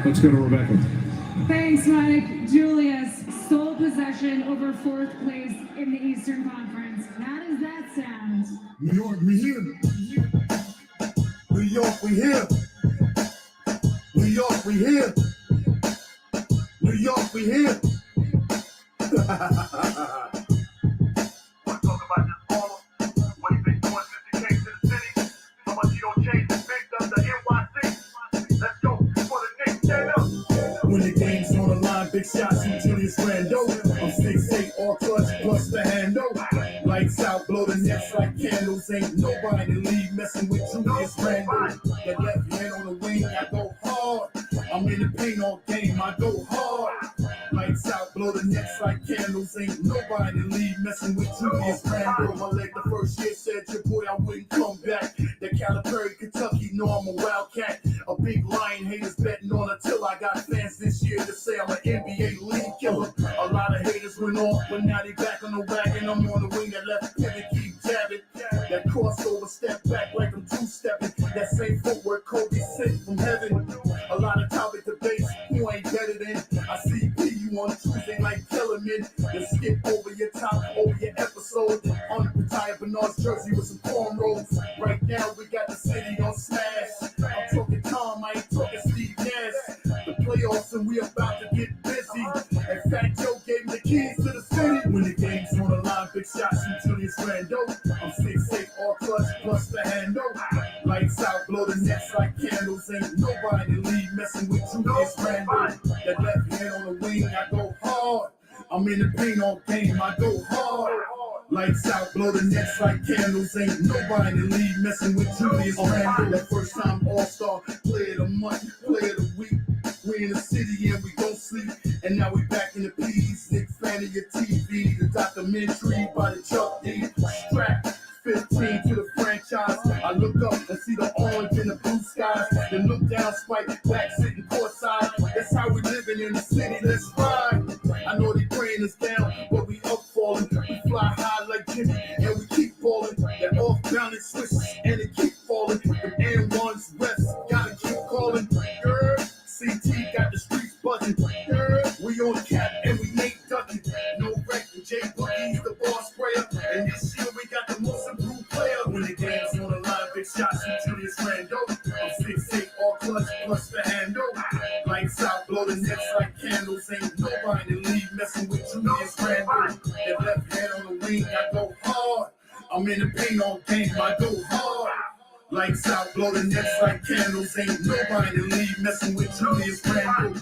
Let's go to Rebecca. Thanks, Mike. Julius, sole possession over fourth place in the Eastern Conference. How does that sound? New York, we here. New York, we here. New York, we here. New York, we here. Wanna talk about this baller? What he been doing since he came to the city? How much he don't change the victim, the NYC? Let's go for the Knicks, stand up. When the game's on the line, big shots from Julius Randle. I'm 6'8", all clutch plus the handle. Lights out, blow the nets like candles. Ain't nobody in the league messing with Julius Randle. That left hand on the wing, I go hard. I'm in the paint all game, I go hard. Lights out, blow the nets like candles. Ain't nobody in the league messing with Julius Randle. My leg the first year said, your boy, I wouldn't come back. The Calipari, Kentucky, know I'm a wildcat. A big lion, haters betting on until I got fans this year to say I'm an NBA league killer. A lot of haters went off, but now they back on the wagon. I'm on the wing that left pivot, keep jabbing. That crossover, step back like I'm two-stepping. That same footwork Kobe sent from heaven. A lot of topic debates, who ain't better than? I see P, you on Tuesday like Kellerman. Then skip over your top, over your episode. Unretired Bernard's jersey with some cornrows. Right now we got the city on smash. I'm talking Tom, I ain't talking Steve Nash. The playoffs and we about to get busy. In fact, Joe gave me the keys to the city. When the game's on the line, big shots from Julius Randle. I'm 6'8", all clutch plus the handle. Lights out, blow the nets like candles. Ain't nobody in the league messing with Julius Randle. That left hand on the wing, I go hard. I'm in the paint all game, I go hard. Lights out, blow the nets like candles. Ain't nobody in the league messing with Julius Randle. That first time all-star, player of the month, player of the week. We in the city and we don't sleep. And now we back in the P's. Nick fan of your TV. The documentary by the Chuck D. Strap 15 to the franchise. I look up and see the orange and the blue skies. Then look down, spike back, sitting courtside. That's how we living in the city. Let's ride. I know they praying us down, but we up falling. We fly high like Jimmy and we keep falling. That off balance switches and it keep falling. The N1's refs gotta keep calling. Girl, CT got the streets buzzing. Girl, we on cap and we ain't ducking. No wreck and J Boogie's the ball sprayer. And this year we got the most improved player. When the game's on the line, big shots from Julius Randle. I'm 6'8", all clutch plus the handle. Lights out, blow the nets like candles. Ain't nobody in the league messing with Julius Randle. That left hand on the wing, I go hard. I'm in the paint all game, I go hard. Lights out, blow the nets like candles. Ain't nobody in the league messing with Julius Randle.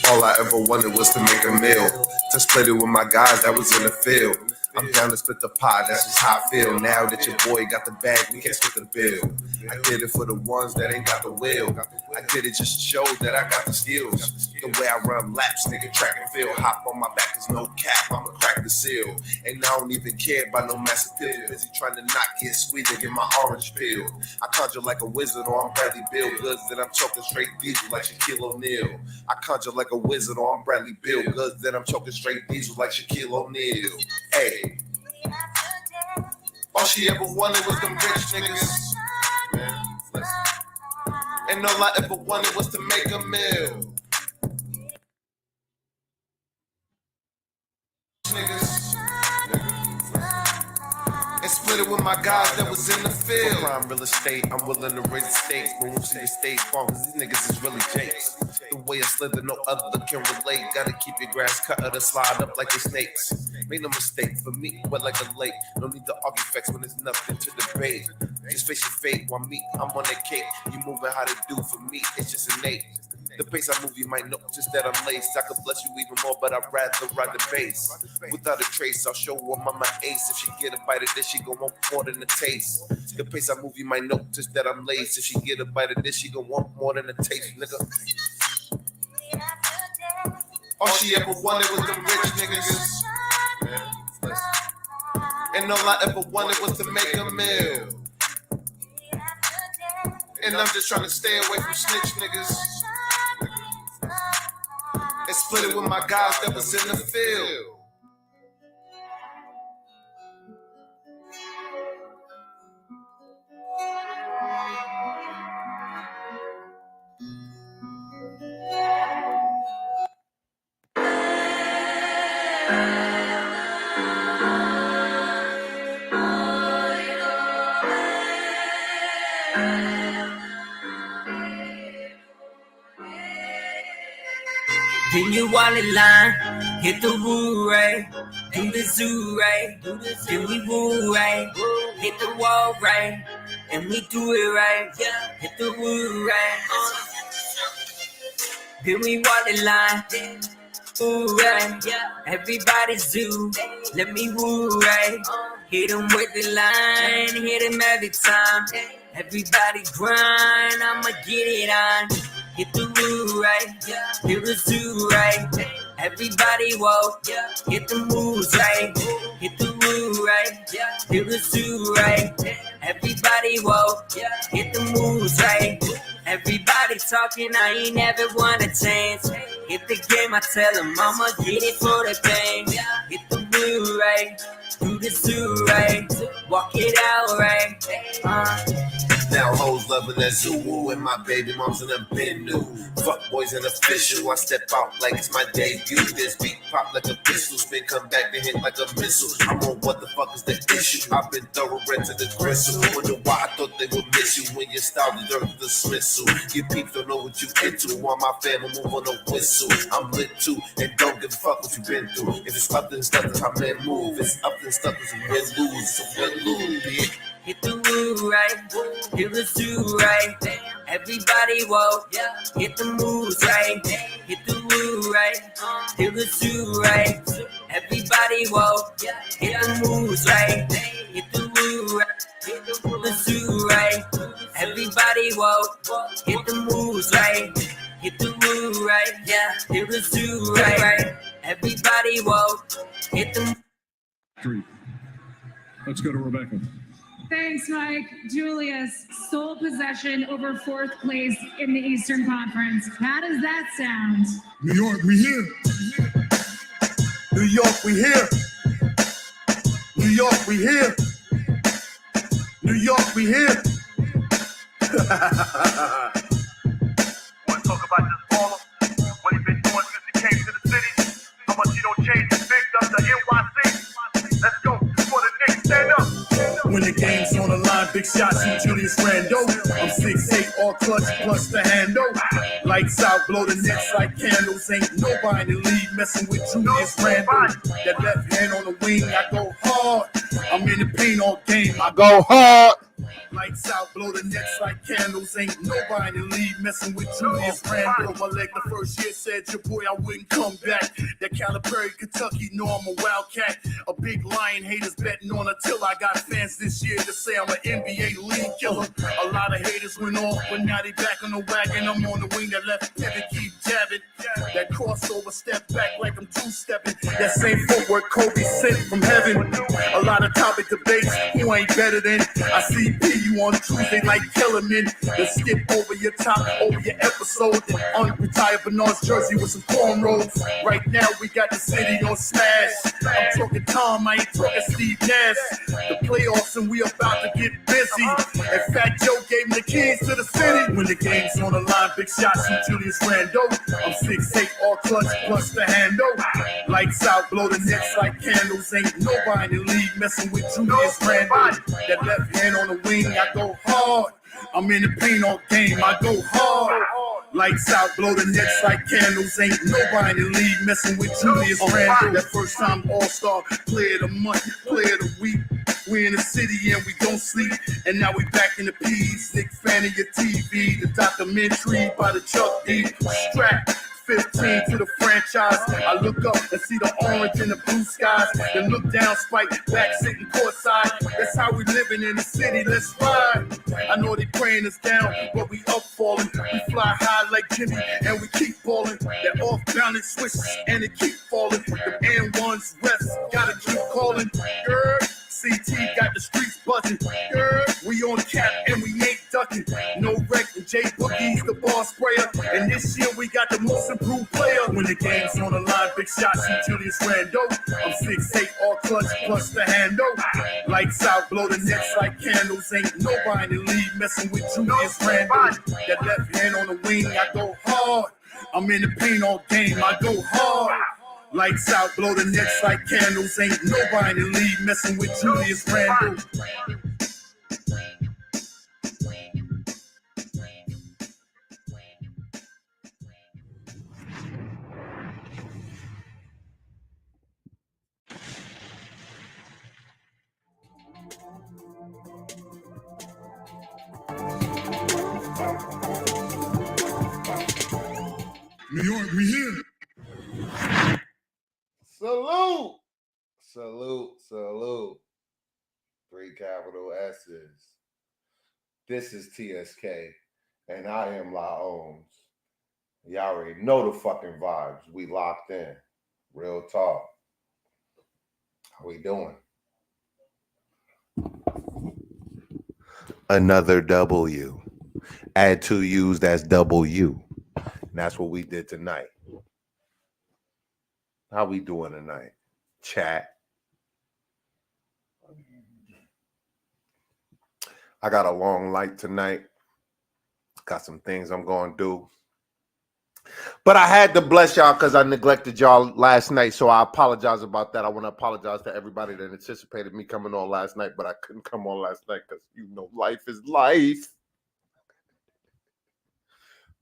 All I ever wanted was to make a meal, to split it with my guys that was in the field. I'm down to split the pot, that's just how I feel. Now that your boy got the bag, we can't split the bill. I did it for the ones that ain't got the will. I did it just to show that I got the skills. The way I run laps, nigga, track and field. Hop on my back is no cap, I'ma crack the seal. And I don't even care about no massive pill. Busy trying to not get sweet and get my orange peel. I conjure like a wizard or I'm Bradley Bill. Goods that I'm choking straight diesel like Shaquille O'Neal. I conjure like a wizard or I'm Bradley Bill. Goods that I'm choking straight diesel like Shaquille O'Neal. Hey. All she ever wanted was them rich niggas. Man, listen. And all I ever wanted was to make a meal. Niggas. And split split it with my guys that was in the field. For prime real estate, I'm willing to raise the stakes. When we see the stage farm, cause these niggas is really jakes. The way I slither, no other can relate. Gotta keep your grass cut or to slide up like the snakes. Make no mistake, for me, wet like a lake. No need to argue facts when there's nothing to debate. Just face your fate, while me, I'm on that cake. You moving how to do for me, it's just innate. The pace I move, you might notice that I'm laced. I could bless you even more, but I'd rather ride the bass. Without a trace, I'll show her mama ace. If she get a bite of this, she gon' want more than a taste. The pace I move, you might notice that I'm laced. If she get a bite of this, she gon' want more than a taste, nigga. All she ever wanted was them rich niggas. And all I ever wanted was to make a meal. And I'm just trying to stay away from snitch niggas. And split it with my guys that was in the field. Then you walk the line, hit the woo right, do the zoo right, then we woo right, hit the wall right, and we do it right, hit the woo right. Then we walk the line, woo right, everybody zoo, let me woo right, hit them with the line, hit them every time, everybody grind, I'ma get it on. Hit the woo right, hit the zoo right, everybody woke, hit the moves right, hit the woo right, hit the zoo right, everybody woke, hit the moves right, everybody talking, I ain't never wanna change, hit the game, I tell them I'ma get it for the pain, hit the woo right, do the zoo right, walk it out right, Now hoes loving that zoo and my baby mom's in a bin new. Fuck boys and official, I step out like it's my debut. This beat pop like a pistol, spin come back and hit like a missile. I'm on what the fuck is the issue? I've been thoroughbred to the gristle. Wonder why I thought they would miss you when you started the dismissal. You peeps don't know what you into, while my family move on a whistle. I'm lit too, and don't give a fuck what you been through. If it's up then stuck, how men move. If it's up then stuck, it's a win lose. It's a win lose, bitch. Hit the woo right, hit the zoo right, everybody woke, hit the moves right, hit the woo right, hit the zoo right, everybody woke, hit the moves right, hit the woo right, hit the zoo right, everybody woke, hit the moves right, hit the woo right, hit the zoo right, everybody woke, hit the. Let's go to Rebecca. Thanks, Mike. Julius, sole possession over fourth place in the Eastern Conference. How does that sound? New York, we here. New York, we here. New York, we here. New York, we here. Wanna talk about this baller? What he been doing since he came to the city? How much he don't change his big up to NYC? Let's go for the Knicks, stand up. When the game's on the line, big shots from Julius Randle. I'm 6'8", all clutch plus the handle. Lights out, blow the Knicks like candles. Ain't nobody in the league messing with Julius Randle. That left hand on the wing, I go hard. I'm in the paint all game, I go hard. Lights out, blow the Knicks like candles. Ain't nobody in the league messing with Julius Randle. My leg the first year said, your boy, I wouldn't come back. That Calipari, Kentucky, know I'm a wildcat. A big lion, haters betting on until I got fans this year to say I'm an NBA league killer. A lot of haters went off, but now they back on the wagon. I'm on the wing that left pivot, keep jabbing. That crossover, step back like I'm two-stepping. That same footwork Kobe sent from heaven. A lot of topic debates, who ain't better than? I see MVP. You on Tuesday like Kellerman. Then skip over your top, over your episode. Then unretire Bernard's jersey with some cornrows. Right now we got the city on smash. I'm talking Tom, I ain't talking Steve Nash. The playoffs and we about to get busy. And Fat Joe gave me the keys to the city. When the game's on the line, big shots from Julius Randle. I'm 6'8", all clutch plus the handle. Lights out, blow the nets like candles. Ain't nobody in the league messing with Julius Randle. That left hand on the wing, I go hard. I'm in the paint all game, I go hard. Lights out, blow the nets like candles. Ain't nobody in the league messing with Julius Randle. That first time All-Star, player of the month, player of the week. We in the city and we don't sleep. And now we back in the P's. Nick fan of your TV. The documentary by the Chuck D. Strap 15 to the franchise. I look up and see the orange and the blue skies. Then look down, Spike, back sitting courtside. That's how we living in the city. Let's ride. I know they praying us down, but we up falling. We fly high like Jimmy and we keep balling. That off balance switch and it keep falling. The N1's refs gotta keep calling. Girl, CT got the streets buzzing. Girl, we on cap and we ain't ducking. No wreck and J Boogie's the ball sprayer. And this year we got the most improved player. When the game's on the line, big shots from Julius Randle. I'm 6'8", all clutch plus the handle. Lights out, blow the nets like candles. Ain't nobody in the league messing with Julius Randle. That left hand on the wing, I go hard. I'm in the paint all game, I go hard. Lights out, blow the nets like candles. Ain't nobody in the league messing with Julius Randle. New York, we here. Salute. Salute. Salute. 3 capital S's. This is TSK, and I am La Ohms. Y'all already know the fucking vibes. We locked in. Real talk. How we doing? Another W. Add 2 U's, that's W. And that's what we did tonight. How we doing tonight? Chat. I got a long light tonight. Got some things I'm going to do. But I had to bless y'all because I neglected y'all last night. So I apologize about that. I want to apologize to everybody that anticipated me coming on last night, but I couldn't come on last night because, you know, life is life.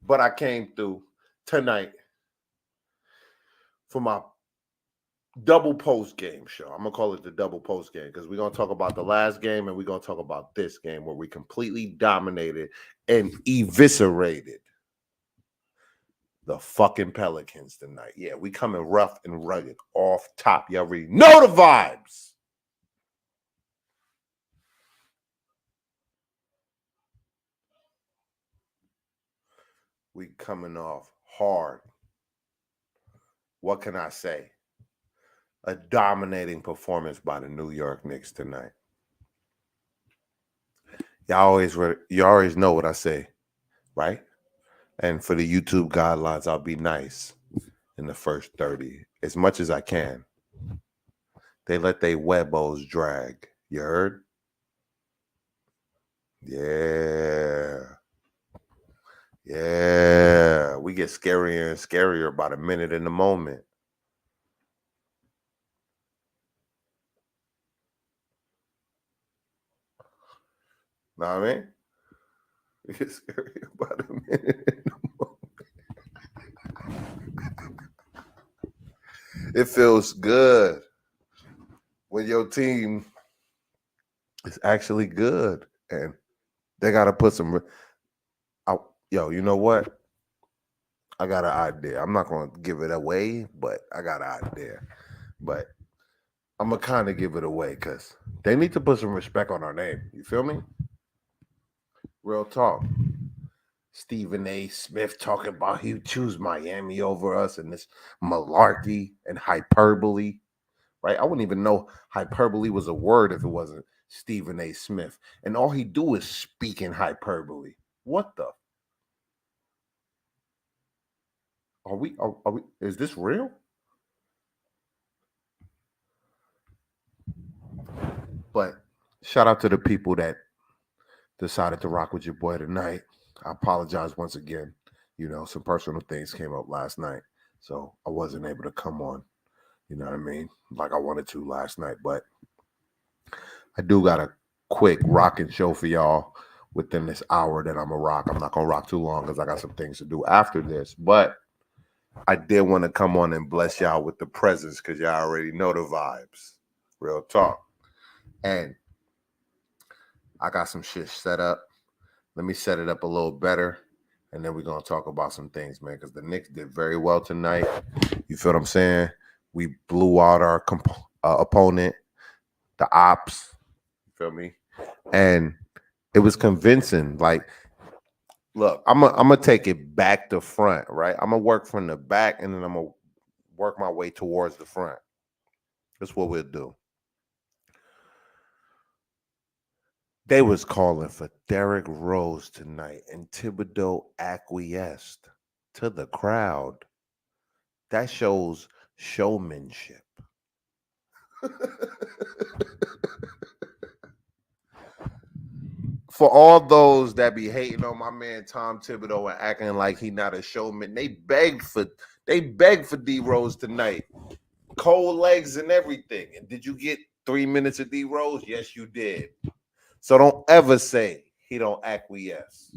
But I came through tonight for my double post game show. I'm going to call it the double post game because we're going to talk about the last game and we're going to talk about this game where we completely dominated and eviscerated the fucking Pelicans tonight. Yeah, we coming rough and rugged off top. You already know the vibes. We coming off hard. What can I say? A dominating performance by the New York Knicks tonight. Y'all always know what I say, right? And for the YouTube guidelines, I'll be nice in the first 30 as much as I can. They let they webbos drag. You heard? Yeah. Yeah. We get scarier and scarier by the minute in the moment. Know what I mean? We get scarier by the minute in the moment. It feels good when your team is actually good and they got to put some yo, you know what? I got an idea. I'm not going to give it away, but I got an idea. But I'm going to kind of give it away because they need to put some respect on our name. You feel me? Real talk. Stephen A. Smith talking about he choose Miami over us and this malarkey and hyperbole, right? I wouldn't even know hyperbole was a word if it wasn't Stephen A. Smith, and all he do is speak in hyperbole. What the? Are we? Are we? Is this real? But shout out to the people that decided to rock with your boy tonight. I apologize once again. Some personal things came up last night, so I wasn't able to come on. You know what I mean? Like I wanted to last night, but I do got a quick rocking show for y'all within this hour that I'm gonna rock. I'm not gonna rock too long because I got some things to do after this, but I did want to come on and bless y'all with the presents because y'all already know the vibes. Real talk. And I got some shit set up. Let me set it up a little better. And then we're going to talk about some things, man, because the Knicks did very well tonight. You feel what I'm saying? We blew out our opponent, the Ops. You feel me? And it was convincing. Like, look, I'm gonna take it back to front, right? I'm going to work from the back, and then I'm going to work my way towards the front. That's what we'll do. They was calling for Derrick Rose tonight, and Thibodeau acquiesced to the crowd. That shows showmanship. For all those that be hating on my man Tom Thibodeau and acting like he not a showman, they begged for D Rose tonight. Cold legs and everything. And did you get 3 minutes of D Rose? Yes, you did. So don't ever say he don't acquiesce.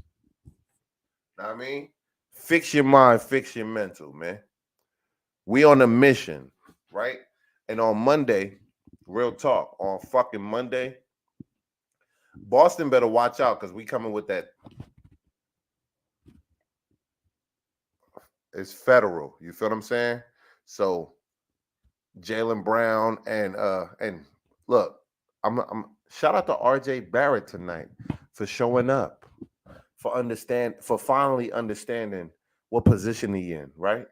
Know what I mean? Fix your mind, fix your mental, man. We on a mission, right? And on Monday, real talk, on fucking Monday, Boston better watch out because we coming with that. It's federal. You feel what I'm saying? So Jaylen Brown and look, I'm shout out to RJ Barrett tonight for showing up, for finally understanding what position he in, right?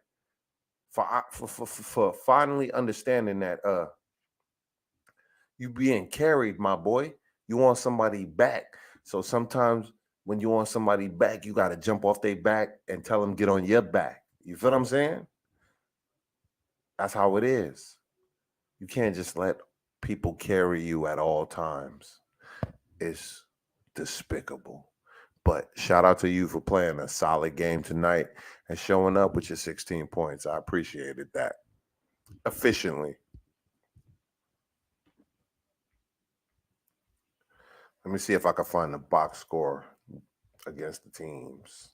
For finally understanding that you being carried, my boy. You want somebody back. So sometimes when you want somebody back, you got to jump off their back and tell them get on your back. You feel what I'm saying? That's how it is. You can't just let people carry you at all times. It's despicable. But shout out to you for playing a solid game tonight and showing up with your 16 points. I appreciated that. Efficiently. Let me see if I can find the box score against the teams.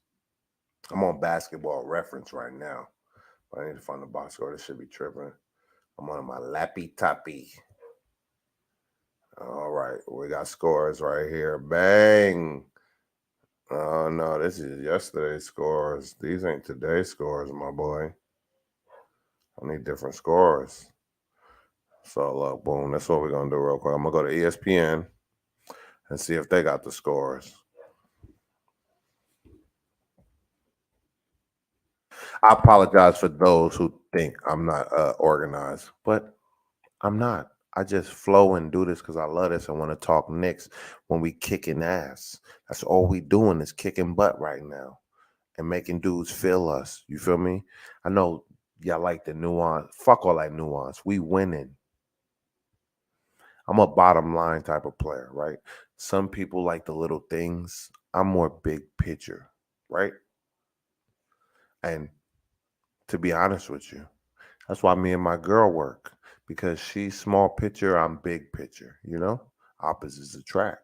I'm on Basketball Reference right now. But I need to find the box score. This should be tripping. I'm on my lappy toppy. All right. We got scores right here. Bang. Oh, no. This is yesterday's scores. These ain't today's scores, my boy. I need different scores. So, look, boom. That's what we're going to do real quick. I'm going to go to ESPN and see if they got the scores. I apologize for those who think I'm not organized, but I'm not. I just flow and do this because I love this and want to talk Knicks when we kicking ass. That's all we doing is kicking butt right now and making dudes feel us. You feel me? I know y'all like the nuance. Fuck all that nuance. We winning. I'm a bottom line type of player, right? Some people like the little things. I'm more big picture, right? And to be honest with you, that's why me and my girl work, because she's small picture, I'm big picture, Opposites attract.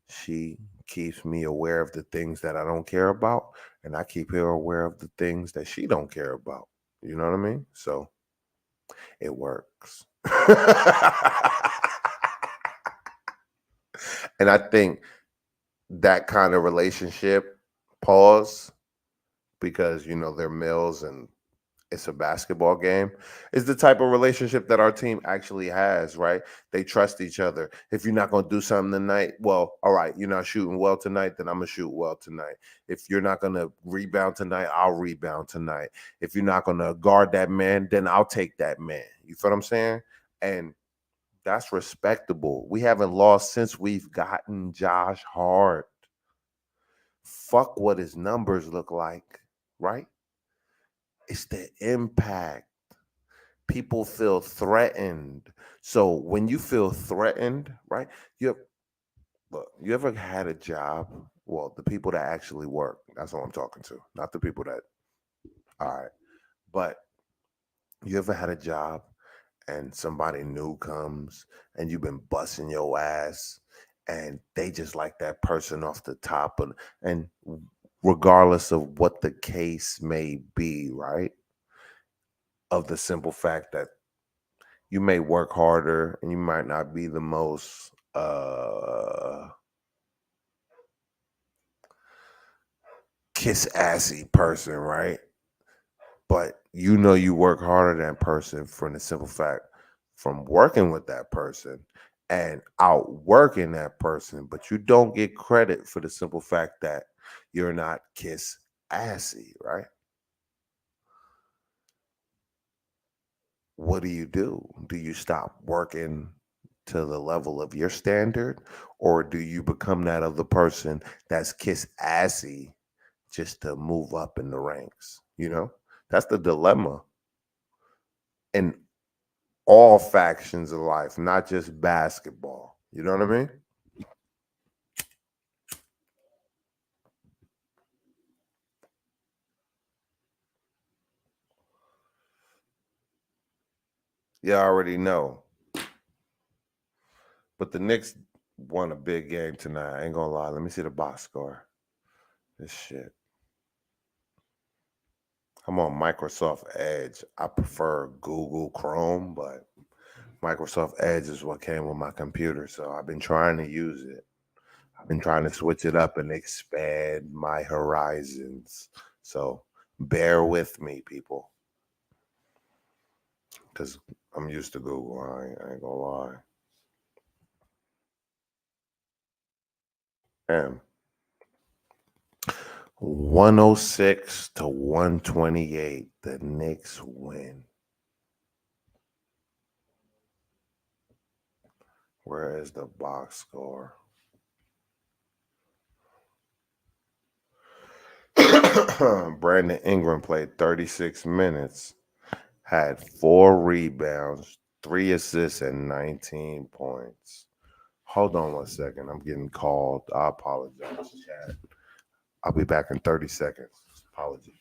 She keeps me aware of the things that I don't care about, and I keep her aware of the things that she don't care about. You know what I mean? So it works. And I think that kind of relationship, pause, because they're males and it's a basketball game, is the type of relationship that our team actually has, right? They trust each other. If you're not going to do something tonight, well, all right, you're not shooting well tonight, then I'm going to shoot well tonight. If you're not going to rebound tonight, I'll rebound tonight. If you're not going to guard that man, then I'll take that man. You feel what I'm saying? And That's respectable. We haven't lost since we've gotten Josh Hart. Fuck what his numbers look like, right? It's the impact. People feel threatened. So when you feel threatened, right? You look, you ever had a job? Well, the people that actually work, that's what I'm talking to, not the people that, all right. But you ever had a job and somebody new comes and you've been busting your ass and they just like that person off the top and regardless of what the case may be, right? Of the simple fact that you may work harder and you might not be the most kiss assy person, right? But you know you work harder than that person from the simple fact from working with that person and outworking that person, but you don't get credit for the simple fact that you're not kiss assy, right? What do? Do you stop working to the level of your standard, or do you become that other person that's kiss assy just to move up in the ranks? You know, that's the dilemma in all factions of life, not just basketball. You know what I mean? You already know. But the Knicks won a big game tonight. I ain't gonna lie. Let me see the box score. This shit. I'm on Microsoft Edge. I prefer Google Chrome, but Microsoft Edge is what came with my computer. So I've been trying to use it. I've been trying to switch it up and expand my horizons. So bear with me, people. Because I'm used to Google. I ain't gonna lie. Damn. 106 to 128. The Knicks win. Where is the box score? Brandon Ingram played 36 minutes, had 4 rebounds, 3 assists, and 19 points. Hold on 1 second. I'm getting called. I apologize, chat. I'll be back in 30 seconds. Apologies.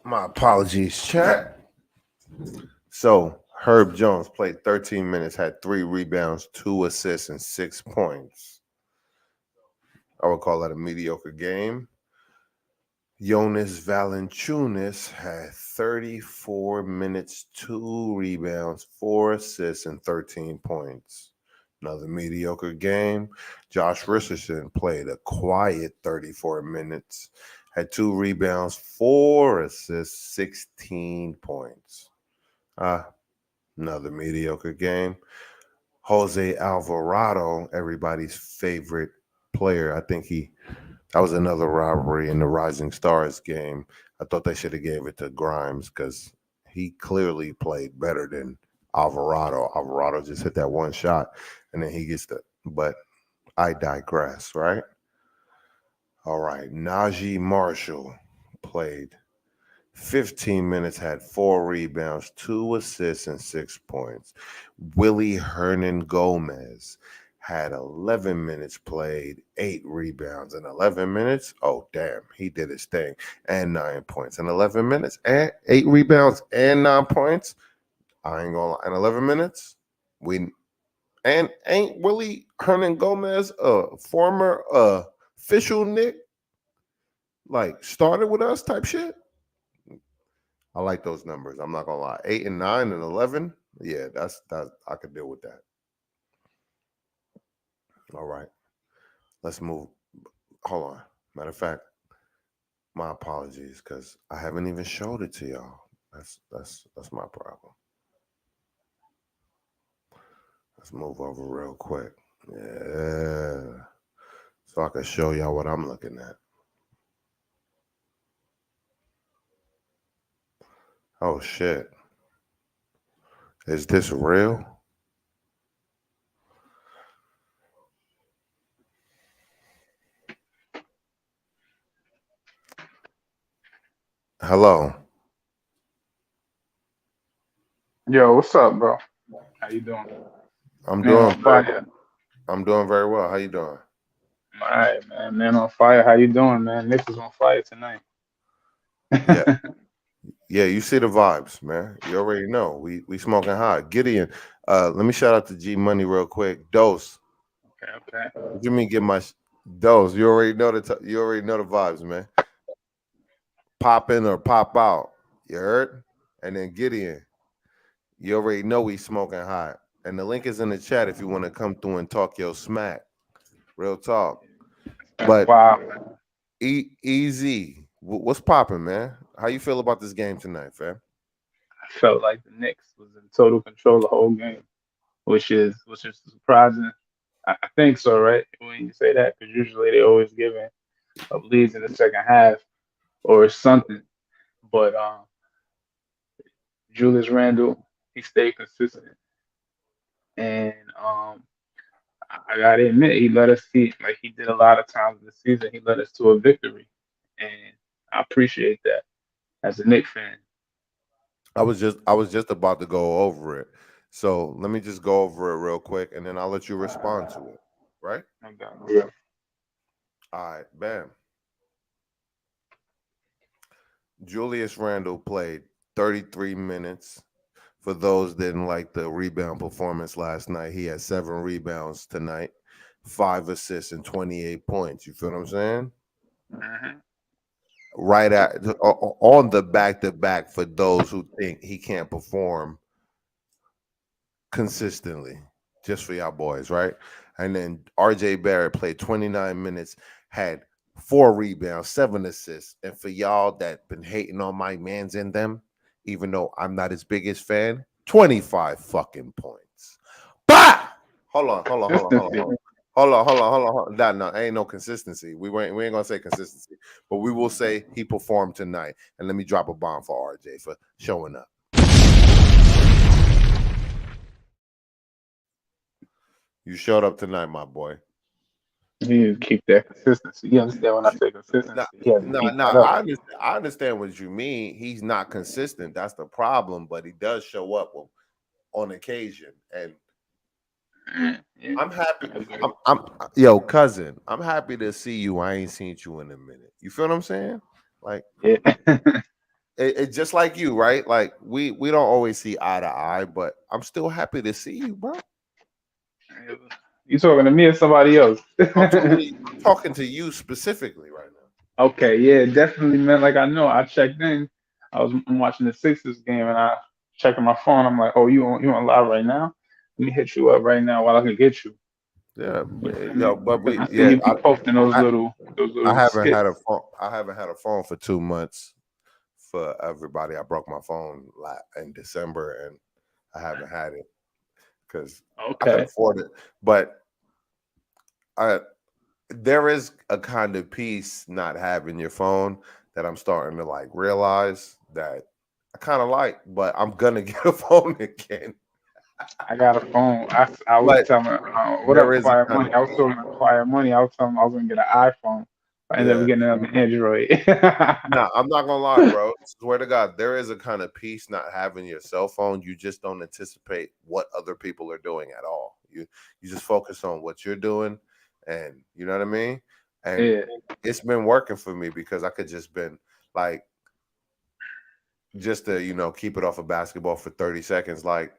My apologies, chat. So Herb Jones played 13 minutes, had 3 rebounds, 2 assists, and 6 points. I would call that a mediocre game. Jonas Valanciunas had 34 minutes, 2 rebounds, 4 assists, and 13 points. Another mediocre game. Josh Richardson played a quiet 34 minutes, had 2 rebounds, 4 assists, 16 points. Another mediocre game. Jose Alvarado, everybody's favorite player. I think that was another robbery in the Rising Stars game. I thought they should have gave it to Grimes because he clearly played better than Alvarado. Alvarado just hit that one shot and then he gets but I digress, right? All right. Najee Marshall played 15 minutes, had 4 rebounds, 2 assists, and 6 points. Willie Hernan Gomez had 11 minutes played, 8 rebounds in 11 minutes. Oh, damn. He did his thing. And 9 points in 11 minutes, and 8 rebounds and 9 points. I ain't gonna lie. In 11 minutes, we and ain't Willie Hernan Gomez a former official Knick, like started with us type shit? I like those numbers. I'm not gonna lie. 8 and 9 and 11. Yeah, that's I could deal with that. All right. Let's move. Hold on. Matter of fact, my apologies because I haven't even showed it to y'all. That's my problem. Let's move over real quick. Yeah. So I can show y'all what I'm looking at. Oh shit. Is this real? Hello. Yo, what's up, bro? How you doing? I'm Man doing on fire. I'm doing very well. How you doing? All right, man. Man on fire. How you doing, man? Knicks is on fire tonight. Yeah. Yeah, you see the vibes, man. You already know. We smoking hot. Gideon, let me shout out to G Money real quick. Dose. Okay. What you mean get my dose? You already know you already know the vibes, man. Pop in or pop out. You heard? And then Gideon, you already know we smoking hot. And the link is in the chat if you want to come through and talk your smack. Real talk. But Wow. easy. What's popping, man? How you feel about this game tonight, fam? I felt like the Knicks was in total control the whole game, which is surprising. I think so, right? When you say that, because usually they always giving up leads in the second half or something. But Julius Randle, he stayed consistent, and I gotta admit, he led us see like he did a lot of times this season. He led us to a victory, and I appreciate that as a Knicks fan. I was just about to go over it. So let me just go over it real quick and then I'll let you respond to it. Right? Yeah. All right, bam. Julius Randle played 33 minutes. For those that didn't like the rebound performance last night, he had 7 rebounds tonight, 5 assists, and 28 points. You feel what I'm saying? hmm Right at on the back to back for those who think he can't perform consistently, just for y'all boys, right? And then RJ Barrett played 29 minutes, had 4 rebounds, 7 assists. And for y'all that been hating on my mans in them, even though I'm not his biggest fan, 25 fucking points. Bah! Hold on. Hold on. No, ain't no consistency. We ain't gonna say consistency, but we will say he performed tonight. And let me drop a bomb for RJ for showing up. You showed up tonight, my boy. He needs to keep that consistency. You understand when I say No, consistency? He has to no, keep no. that up. I understand what you mean. He's not consistent. That's the problem. But he does show up on occasion, and Yeah. I'm happy. I agree. I'm yo cousin. I'm happy to see you. I ain't seen you in a minute. You feel what I'm saying? Like Yeah. it just like you, right? Like we don't always see eye to eye, but I'm still happy to see you, bro. You talking to me or somebody else? I'm talking to you specifically right now. Okay, yeah, definitely, man. Like I know, I checked in. I'm watching the Sixers game, and I checking my phone. I'm like, oh, you on live right now? Let me hit you up right now while I can get you. Yeah, You feel me? yo, but Because we I see yeah. you be posting those I, I little haven't had a skits. phone. I haven't had a phone for 2 months for everybody. I broke my phone in December, and I haven't had it because I could Okay, afford it. But I there is a kind of peace not having your phone that I'm starting to like realize that I kind of like. But I'm gonna get a phone again. I got a phone. I was But telling what there up, is a Quiet kind Money. of I was talking to Quiet Money. I was telling him I was gonna get an iPhone. I ended up yeah. getting another Android. No, I'm not gonna lie, bro. Swear to God, there is a kind of peace not having your cell phone. You just don't anticipate what other people are doing at all. You just focus on what you're doing, and you know what I mean. And Yeah, it's been working for me because I could just been like just to keep it off of basketball for 30 seconds. Like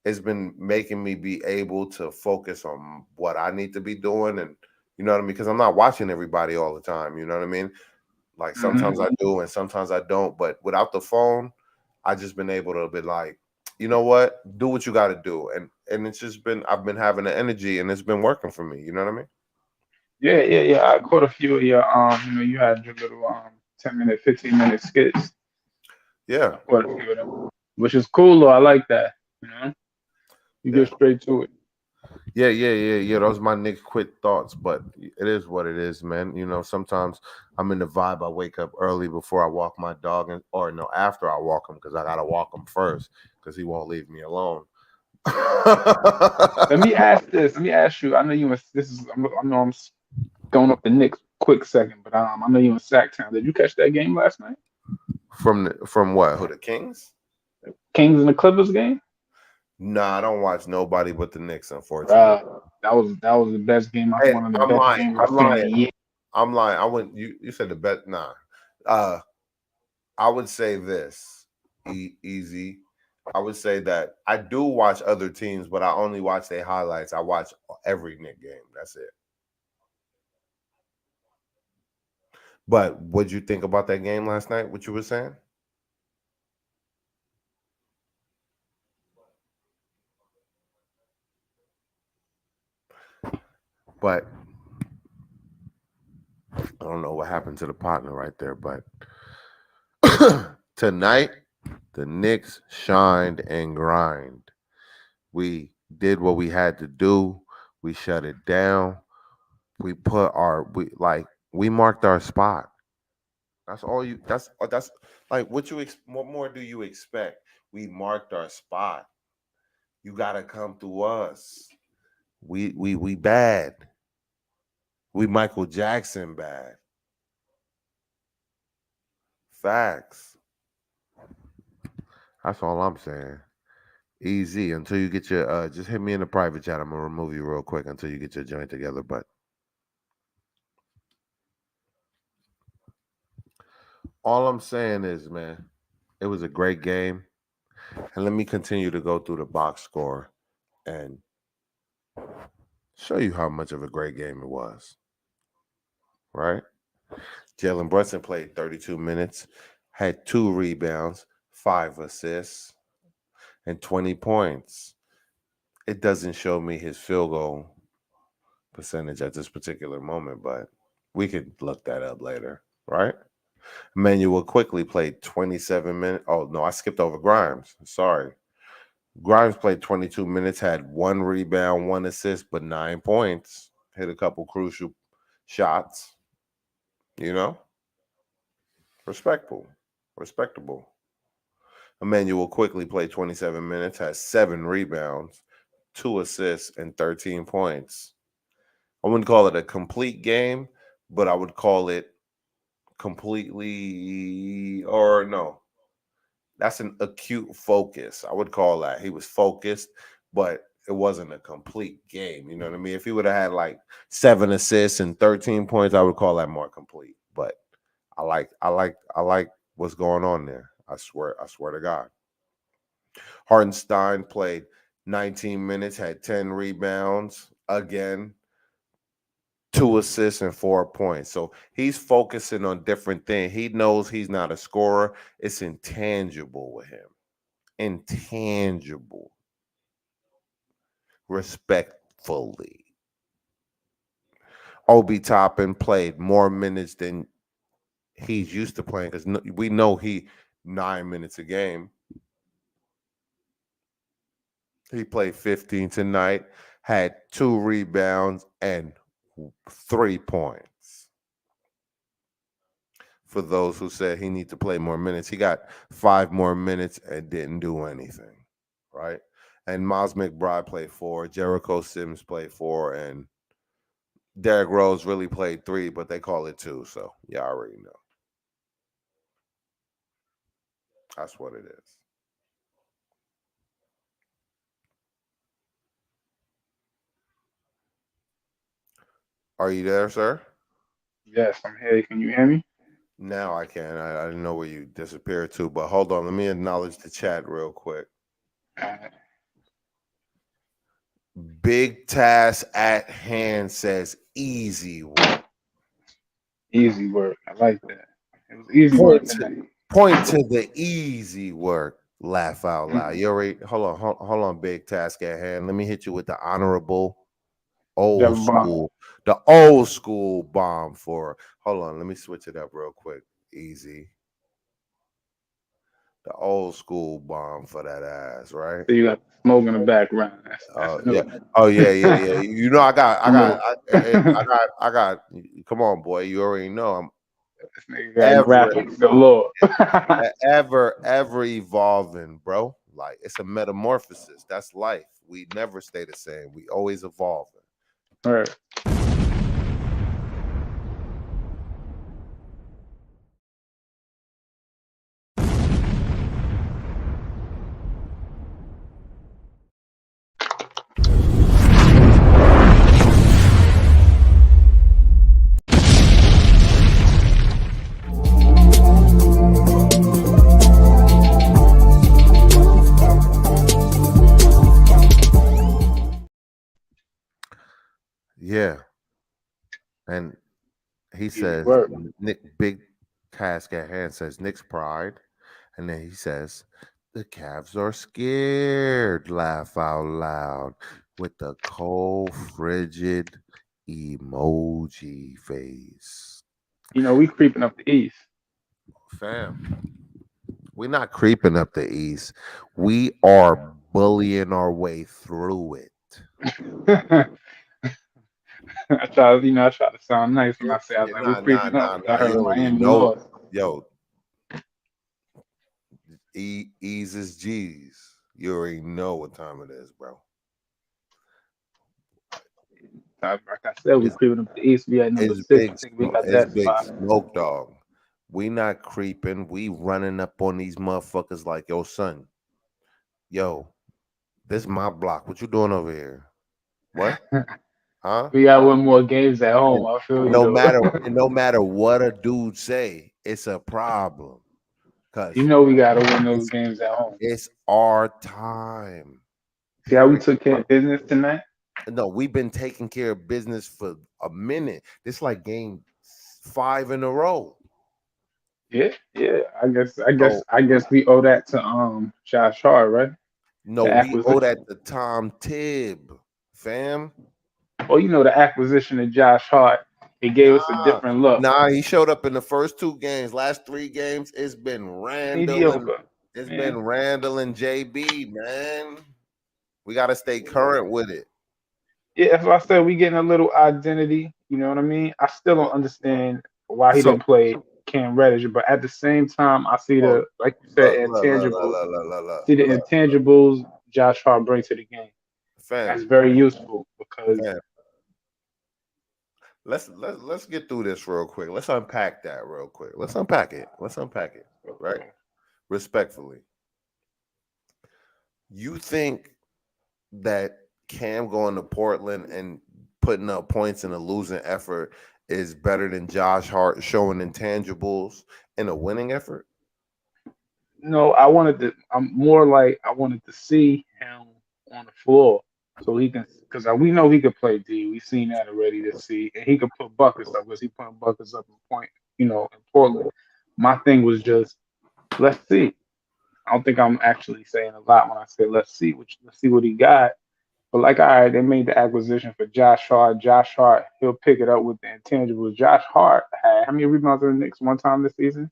it's been making me be able to focus on what I need to be doing, and you know what I mean, because I'm not watching everybody all the time. You know what I mean. Like hmm sometimes I do and sometimes I don't. But without the phone, I just been able to be like, you know what, do what you got to do, and it's just been I've been having the energy and it's been working for me. You know what I mean? yeah, yeah, yeah. I caught a few of your you had your little 10-minute, 15-minute skits. Yeah, I caught a few of them, which is cool though. I like that. You know, you yeah, get straight to it. yeah. Those are my Nick quit thoughts, but it is what it is, man. Sometimes I'm in the vibe. I wake up early before I walk my dog, or no, after I walk him because I gotta walk him first because he won't leave me alone. Let me ask this. Let me ask you. I know you. This is. I know going up the Knicks quick second, but I know you in Sacktown. Did you catch that game last night? From what? Who, the Kings? Kings and the Clippers game. Nah, I don't watch nobody but the Knicks, unfortunately. Uh, that was the best game. Hey, One of the I'm best lying. games I'm I've seen in a lying. year. I'm lying. I wouldn't. You said the bet. Nah. Uh, I would say this. Easy. I would say that I do watch other teams, but I only watch their highlights. I watch every Knick game. That's it. But what'd you think about that game last night? What you were saying? But I don't know what happened to the partner right there. But tonight, the Knicks shined and grind. We did what we had to do. We shut it down. We marked our spot. That's all you. That's like what more do you expect? We marked our spot. You gotta come through us. We bad. We Michael Jackson bad. Facts. That's all I'm saying. Easy until you get your just hit me in the private chat. I'm gonna remove you real quick until you get your joint together. But all I'm saying is, man, it was a great game. And let me continue to go through the box score and show you how much of a great game it was. Right? Jalen Brunson played 32 minutes, had 2 rebounds, 5 assists, and 20 points. It doesn't show me his field goal percentage at this particular moment, but we could look that up later, right? Emmanuel quickly played 27 minutes. Oh, no, I skipped over Grimes. Sorry. Grimes played 22 minutes, had 1 rebound, 1 assist, but 9 points. Hit a couple crucial shots, you know? Respectful. Respectable. Emmanuel quickly played 27 minutes, has 7 rebounds, 2 assists, and 13 points. I wouldn't call it a complete game, but I would call it completely, or no, that's an acute focus. I would call that. He was focused, but it wasn't a complete game. You know what I mean? If he would have had like 7 assists and 13 points, I would call that more complete. But I like what's going on there. I swear to God. Hartenstein played 19 minutes, had 10 rebounds, again, 2 assists and 4 points. So he's focusing on different things. He knows he's not a scorer. It's intangible with him. Intangible. Respectfully. Obi Toppin played more minutes than he's used to playing because we know he 9 minutes a game. He played 15 tonight, had 2 rebounds and 3 points. For those who said he need to play more minutes, he got 5 more minutes and didn't do anything, right? And Miles McBride played 4, Jericho Sims played 4, and Derrick Rose really played 3, but they call it 2, so y'all already know. That's what it is. Are you there, sir? Yes, I'm here. Can you hear me? Now I can. I didn't know where you disappeared to, but hold on. Let me acknowledge the chat real quick. Big task at hand says easy work. Easy work. I like that. It was easy Point work to, tonight. point to the easy work. Laugh out loud. You already hold on, big task at hand. Let me hit you with the honorable old Jump bomb. school, the old school bomb for hold on, let me switch it up real quick. Easy. The old school bomb for that ass, right? So you got smoke in the background. That's a new Yeah. one. Oh yeah. You know, I'm a, I got. Come on, boy. You already know I'm this nigga got ever, graphics galore. ever evolving, bro. Like it's a metamorphosis. That's life. We never stay the same. We always evolving. All right. Yeah. And he Easy says work. Nick big task at hand says Nick's pride. And then he says, the Cavs are scared. Laugh out loud with the cold, frigid emoji face. You know, we creeping up the east. Fam, we're not creeping up the east. We are bullying our way through it. I try to sound nice when I say I was like, we creeping up. I You heard already Miami know. lost. Yo, Ease is G's. You already know what time it is, bro. Like I said, we It's, creeping up the east. We at number it's 6. I big. think we got It's that big spot. smoke dog. We not creeping. We running up on these motherfuckers like, yo, son. Yo, this is my block. What you doing over here? What? Huh? We got one more games at And home. I feel you no though. matter no matter what a dude say, it's a problem. You Cause know we gotta win those it's games at home. it's our time. See how we Period. took care of business tonight? No, we've been taking care of business for a minute. This like game 5 in a row. Yeah. So I guess we owe that to Josh Hart, right? no, The we owe that acquisition. to Tom Tibb, fam. Well, you know the acquisition of Josh Hart. It gave us a Nah, different look. he showed up in the first 2 games. Last 3 games, it's been Randall and Mediocre. Yeah. JB, man. We gotta stay current with it. Yeah, that's why I said we getting a little identity. You know what I mean? I still don't understand why he So didn't play Cam Reddish, but at the same time, I see look, the like you said look, look, look, look, intangibles. look, look, look, See the look. intangibles Josh Hart brings to the game. That's Fam, very useful because fam. Let's get through this real quick. Let's unpack that real quick. Let's unpack it. Right? Respectfully. You think that Cam going to Portland and putting up points in a losing effort is better than Josh Hart showing intangibles in a winning effort? no, I'm more like I wanted to see him on the floor so he can because we know he could play D. We've seen that already this season, and he could put buckets up because he putting buckets up in point. In Portland. My thing was just let's see. I don't think I'm actually saying a lot when I say let's see what he got. But like, all right, they made the acquisition for Josh Hart. Josh Hart, he'll pick it up with the intangibles. Josh Hart had how many rebounds in the Knicks one time this season?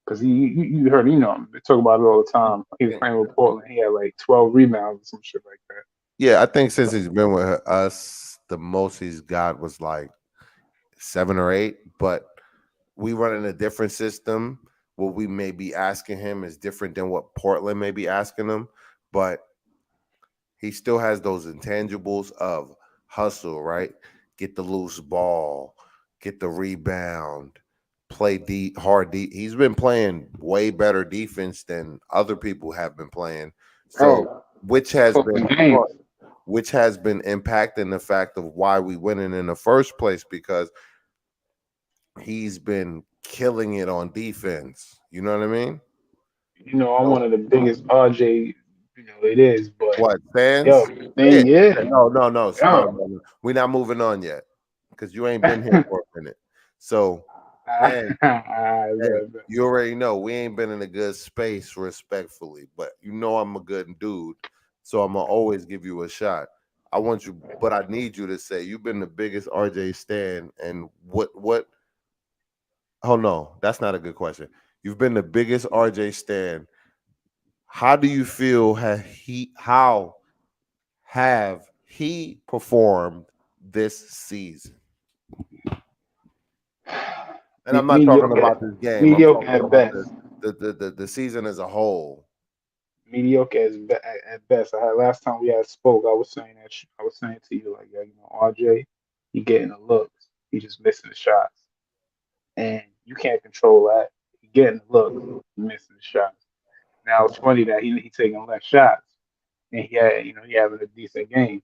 Because you heard, they talk about it all the time. He was playing with Portland. He had like 12 rebounds or some shit like that. Yeah, I think since he's been with us, the most he's got was like 7 or 8. But we run in a different system. What we may be asking him is different than what Portland may be asking him. But he still has those intangibles of hustle, right? Get the loose ball, get the rebound, play deep, hard deep. He's been playing way better defense than other people have been playing. So, Oh, which has closing been games. which has been impacting the fact of why we winning in the first place because he's been killing it on defense. You know what I mean? I'm So one of the biggest RJ, it is, but what yo, fans? thing, Yeah. yeah, No. We're not moving on yet because you ain't been here yo. for a minute. So and and you already know we ain't been in a good space respectfully, but I'm a good dude, so I'm gonna always give you a shot. I want you, but I need you to say you've been the biggest RJ stan, and what? Oh no, that's not a good question. You've been the biggest RJ stan. How do you feel? How have he performed this season? And I'm not talking Mediocre, about this game. I'm mediocre talking at about best. the season as a whole. Mediocre at best. Last time we had spoke, I was saying to you like, RJ, he getting the looks, he just missing the shots, and you can't control that. He getting the looks, he missing the shots. Now it's funny that he taking less shots, and he having a decent game.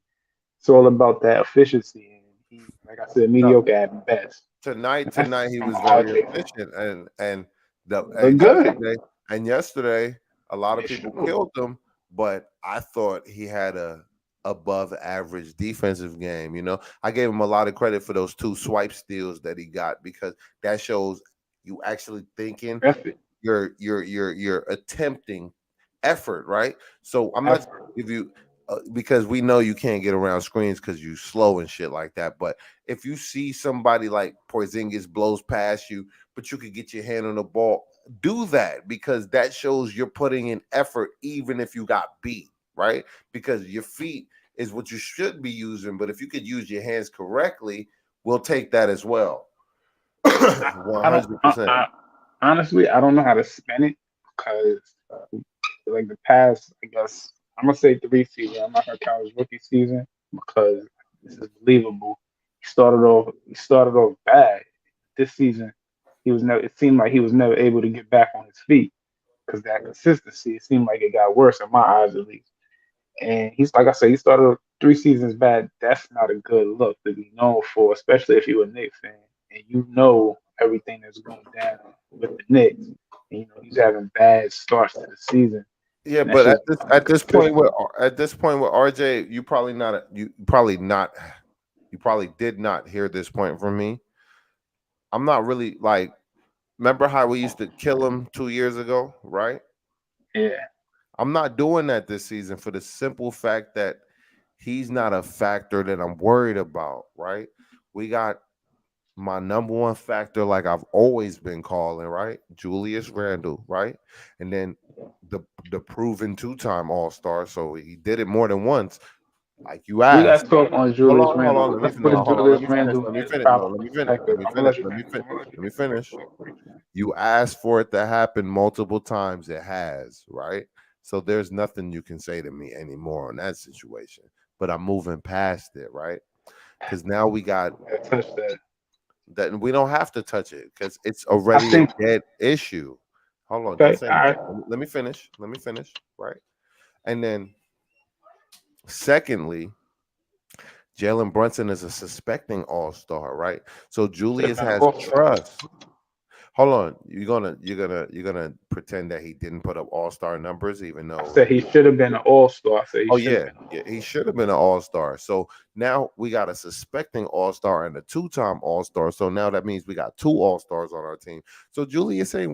It's all about that efficiency, and he, like I said, No, mediocre at best. And that's tonight he from an was very RJ fan. efficient, and the Look good. yesterday a lot of It people showed. killed him, but I thought he had a above average defensive game. I gave him a lot of credit for those two swipe steals that he got because that shows you actually thinking Effort. you're attempting effort, right? So I'm not Effort. if you because we know you can't get around screens because you slow and shit like that. But if you see somebody like Porzingis blows past you, but you could get your hand on the ball, do that because that shows you're putting in effort, even if you got beat, right? Because your feet is what you should be using, but if you could use your hands correctly, we'll take that as well. I don't. 100%. Honestly, I don't know how to spin it because, like the past, I guess I'm gonna say 3 seasons. I'm not gonna count his rookie season because this is believable. He started off bad. This season, he was never. It seemed like he was never able to get back on his feet because that consistency. It seemed like it got worse in my eyes at least. And he's like I said, he started 3 seasons bad. That's not a good look to be known for, especially if you're a Knicks fan and you know everything that's going down with the Knicks. And he's having bad starts to the season, Yeah, and that's but just at this point consistent. with RJ, you probably did not hear this point from me. I'm not really like remember how we used to kill him 2 years ago, right? Yeah, I'm not doing that this season for the simple fact that he's not a factor that I'm worried about, right? We got my number one factor, like I've always been calling, right? Julius Randle, right? And then the proven two-time All-Star, so he did it more than once. Like you we got asked. to talk on Hold Julius on, hold on. Randle. Let me Let's fin- no, put hold on. Let Julius me finish. Randle Let me in his finish. No, proper let me finish. perspective. Let me I'm gonna finish. let you Let me finish. finish. I'm gonna let you Let me finish. finish. You asked for it to happen multiple times. It has, right? So there's nothing you can say to me anymore on that situation. But I'm moving past it, right? Because now we got I touch that. that we don't have to touch it because it's I already a think. dead issue. Hold on, don't Okay. say All right. nothing. Let me finish. Let me finish, right? And then secondly, Jalen Brunson is a suspecting all-star, right? So Should have Julius been an has all-star. trust. Hold on. You're gonna pretend that he didn't put up all-star numbers, even I though said he should have been an all-star. I said he oh should have yeah, been an yeah, he all-star. should have been an all-star. So now we got a suspecting all-star and a two-time all-star. So now that means we got two all-stars on our team. So Julius and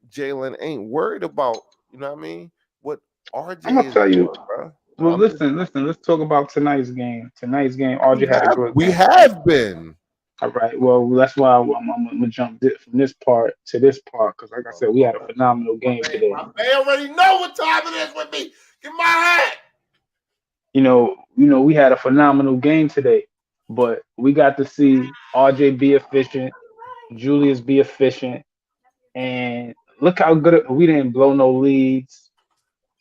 Jalen ain't worried about, you know what I mean? What I'm RJ gonna is tell you. doing, bro. Well, I'm just listen. Let's talk about tonight's game. Tonight's game, we RJ had a have good we game, right? have been. All right. Well, that's why I'm gonna jump from this part to this part because, like I said, we had a phenomenal game today. They already know what time it is with me. Get my hat. We had a phenomenal game today, but we got to see RJ be efficient, Julius be efficient, and look how good we didn't blow no leads.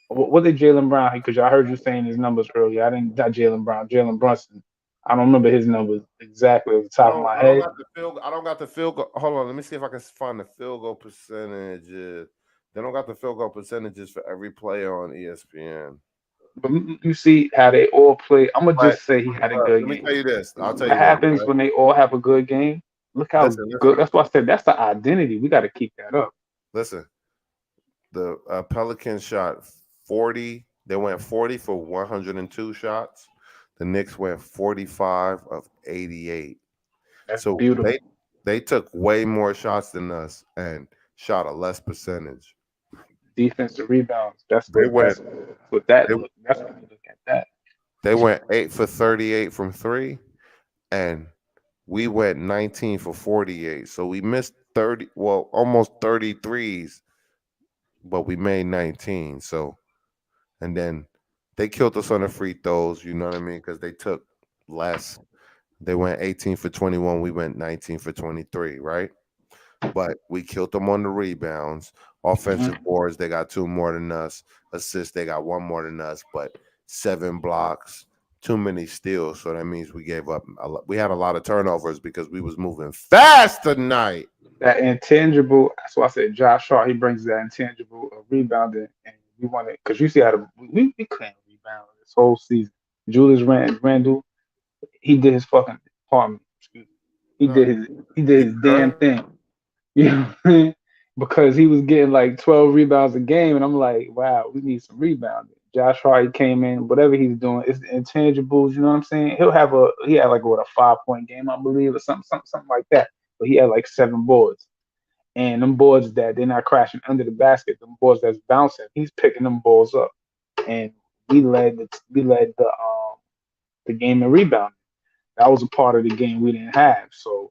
What did Jalen Brown? Because I heard you saying his numbers earlier. I didn't. Not Jalen Brown. Jalen Brunson. I don't remember his numbers exactly off the top of my I don't head. got the field. I don't got the field goal. Hold on, let me see if I can find the field goal percentages. They don't got the field goal percentages for every player on ESPN. But you see how they all play. I'm gonna But just say he had a good let me game. tell you this. I'll tell What you this. happens Right? when they all have a good game? Look how Listen, good. listen, That's why I said that's the identity. We got to keep that up. listen. The Pelicans shot 40. They went 40 for 102 shots. The Knicks went 45 of 88. That's So beautiful. they took way more shots than us and shot a less percentage. Defensive rebounds. That's They what. went That's what that they, look. That's when you look at that. they went 8 for 38 from 3 and we went 19 for 48. So we missed 30, well, almost 33s, but we made 19. So and then they killed us on the free throws, you know what I mean? Because they took less. They went 18 for 21. We went 19 for 23, right? But we killed them on the rebounds. Mhm. Offensive boards, they got two more than us. Assists, they got one more than us, but 7 blocks, too many steals. So that means we gave up a lot. We had a lot of turnovers because we was moving fast tonight. That intangible. That's why I said Josh Hart. He brings that intangible of rebounding, and we want it because you see how we couldn't rebound this whole season. Julius Randle, he did his fucking pardon me, excuse me. He No, did his he did you his good. damn thing. You know what I mean? Because he was getting like 12 rebounds a game, and I'm like, wow, we need some rebounding. Josh Hart came in, whatever he's doing, it's the intangibles. You know what I'm saying? He had like what a 5 point game, I believe, or something like that. But he had like 7 boards, and them boards that they're not crashing under the basket, them boards that's bouncing, he's picking them balls up, and we led the game in rebounding. That was a part of the game we didn't have. So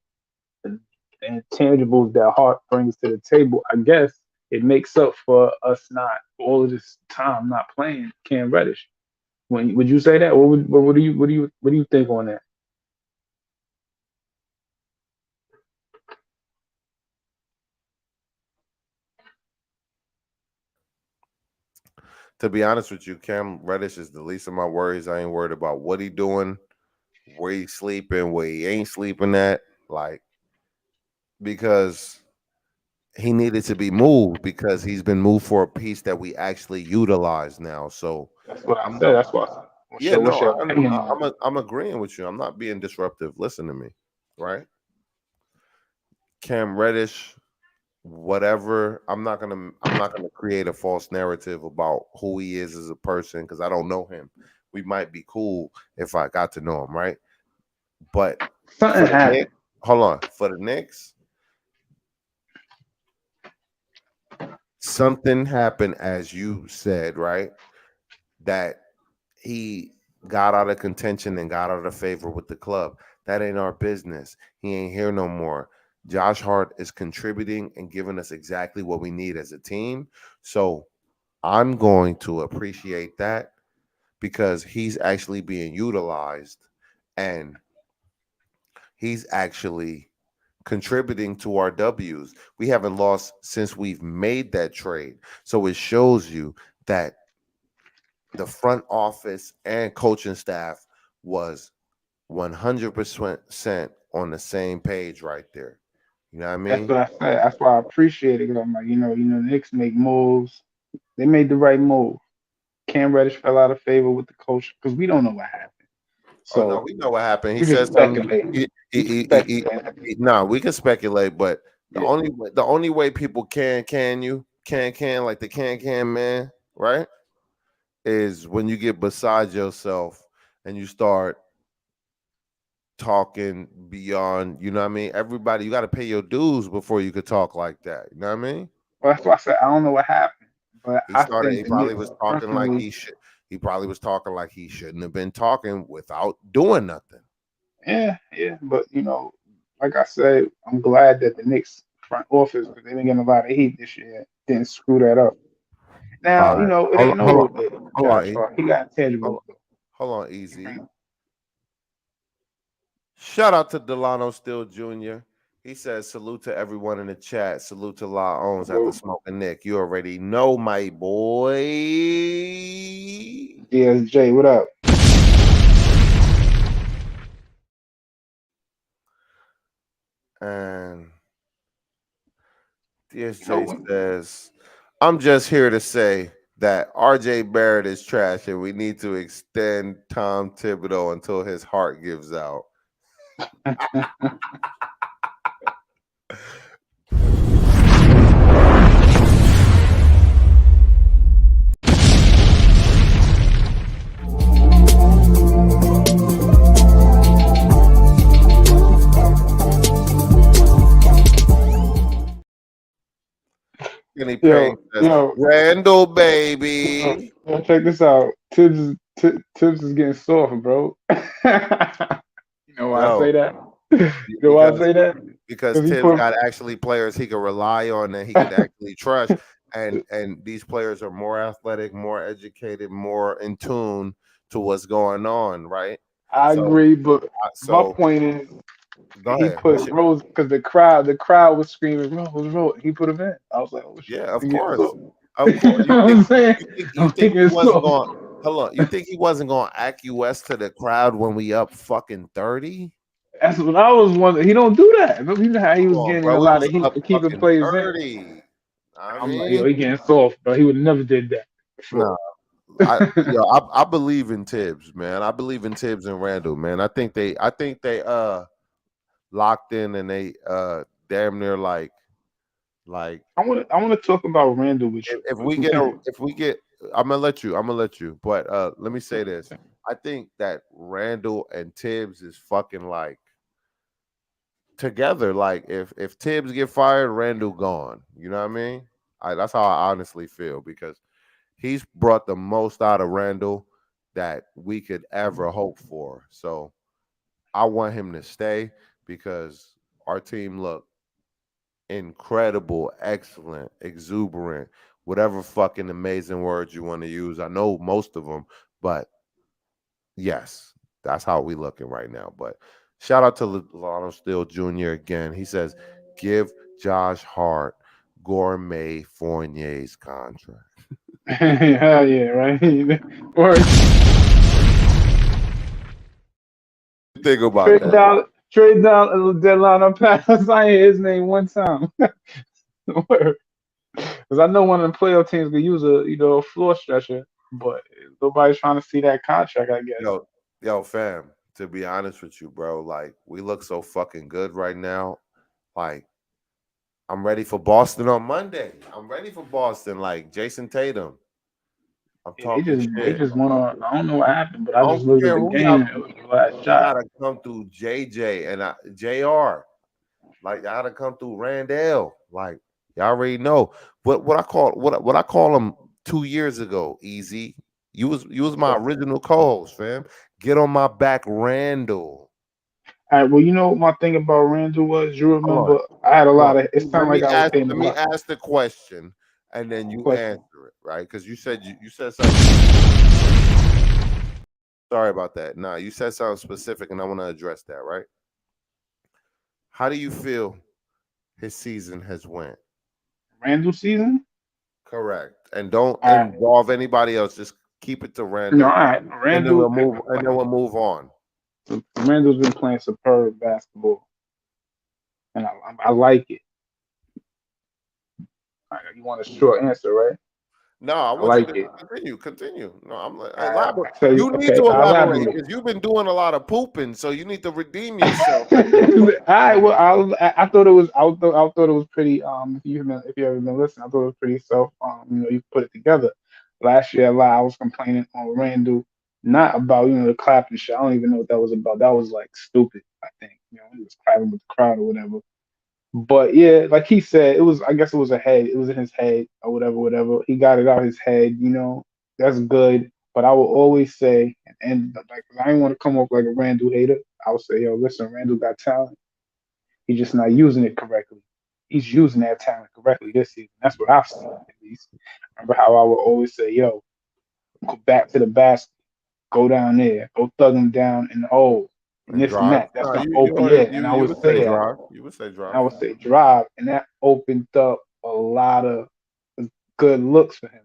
the intangibles that Hart brings to the table, I guess it makes up for us not all of this time not playing Cam Reddish. When would you say that? What do you think on that? To be honest with you, Cam Reddish is the least of my worries. I ain't worried about what he doing, where he sleeping, where he ain't sleeping at. Like, because he needed to be moved because he's been moved for a piece that we actually utilize now. So That's what I I'm said. That's what I said. yeah, What's no, your opinion on it? I'm agreeing with you. I'm not being disruptive. Listen to me, right? Cam Reddish, whatever. I'm not gonna create a false narrative about who he is as a person because I don't know him. We might be cool if I got to know him, right? But Something for the happened. Knicks, hold on. For the Knicks, something happened, as you said, right? That he got out of contention and got out of favor with the club. That ain't our business. He ain't here no more. Josh Hart is contributing and giving us exactly what we need as a team. So I'm going to appreciate that because he's actually being utilized and he's actually contributing to our W's. We haven't lost since we've made that trade. So it shows you that the front office and coaching staff was 100% on the same page right there. You know what I That's mean? what I said. That's why I appreciate it. 'Cause I'm like, the Knicks make moves. They made the right move. Cam Reddish fell out of favor with the coach because we don't know what happened. Oh no, So we know what happened. He we just said something. speculating. He, We just he, he, he, speculating. no, we can speculate, but Yeah. the only way people can like the can man, right? Is when you get beside yourself and you start talking beyond, you know what I mean? Everybody, you got to pay your dues before you could talk like that. You know what I mean? Well, that's why I said I don't know what happened, but He I started, think he the probably Knicks was talking like personally, he probably was talking like he shouldn't have been talking without doing nothing. yeah. But like I said, I'm glad that the Knicks front office, because they've been getting a lot of heat this year, didn't screw that up. Now, All right. it ain't no little bit. Hold on, Josh Hart, he got hold, intangibles though. hold on, You easy. know, Shout out to Delano Still Jr. He says, salute to everyone in the chat. Salute to La Owns at the well, Smoking Nick. You already know, my boy. DSJ, what up? And You know DSJ when says, I'm just here to say that RJ Barrett is trash and we need to extend Tom Thibodeau until his heart gives out. Kenny Payne says, Randall, baby. Check this out. Tibbs is getting soft, bro. You know why I say that? You know why I say that? Because Tibbs got actually players he could rely on that he could actually trust. And these players are more athletic, more educated, more in tune to what's going on, right? I agree, but my point is he put Rose because the crowd was screaming Rose. He put him in. I was like, oh shit. Yeah, of course. Of course. You think he wasn't going? Hello, you think he wasn't going to acquiesce to the crowd when we up fucking 30? That's what I was wondering. He don't do that. You know how he was getting a lot of heat for keeping players 30. In. I'm like, yo, he getting soft, but he would have never did that. No. I believe in Tibbs, man. I believe in Tibbs and Randall, man. I think they locked in and they damn near like I want to talk about Randall with you. If we get I'm gonna let you. But let me say this. I think that Randall and Tibbs is fucking like together. Like if Tibbs get fired, Randall gone. You know what I mean? That's how I honestly feel because he's brought the most out of Randall that we could ever hope for. So I want him to stay because our team look incredible, excellent, exuberant, whatever fucking amazing words you want to use. I know most of them, but yes, that's how we looking right now. But shout out to Lano Steele Jr. again. He says, give Josh Hart Gourmet Fournier's contract. Hell yeah, right? Think about that. Trade down deadline on pass. I hear his name one time. Because I know one of the playoff teams could use a floor stretcher, but nobody's trying to see that contract, I guess. Yo, fam, to be honest with you, bro, like we look so fucking good right now. Like, I'm ready for Boston on Monday. I'm ready for Boston, like Jason Tatum. I'm talking They just went on. I don't know what happened, but I just looked at the game. It was the last shot. Gotta come through JJ and JR. Like y'all gotta come through Randall. Like y'all already know. What I call him 2 years ago. Easy. You was my original co-host, fam. Get on my back, Randall. All right. Well, you know what my thing about Randall was. You remember I had a lot of. It sounded like I was saying. Let me ask the question, and then you answer it, right? Because you said something. Sorry about that. Nah, you said something specific, and I want to address that, right? How do you feel his season has went? Randall season? Correct. And don't involve anybody else. Just keep it to Randall. No, all right. Randall. And then we'll move on. So Randall's been playing superb basketball, and I like it. You want a short answer, right? No, I want you to continue. No, I'm like, elaborate. You need to elaborate because you've been doing a lot of pooping, so you need to redeem yourself. All right. Well, I thought it was. I thought it was pretty. If you ever been listening, I thought it was pretty self. You put it together. Last year, I was complaining on Randall, not about the clapping shit. I don't even know what that was about. That was like stupid. I think he was clapping with the crowd or whatever. But yeah, like he said, it was. I guess it was a head. It was in his head or whatever. He got it out his head. That's good. But I will always say, and like I didn't want to come off like a Randall hater. I would say, yo, listen, Randall got talent. He's just not using it correctly. He's using that talent correctly this season. That's what I've seen at least. Remember how I would always say, yo, go back to the basket, go down there, go thug him down in the hole. And this and that. That's not open yet. And I would say drive. You would say drive. I would say drive. And that opened up a lot of good looks for him.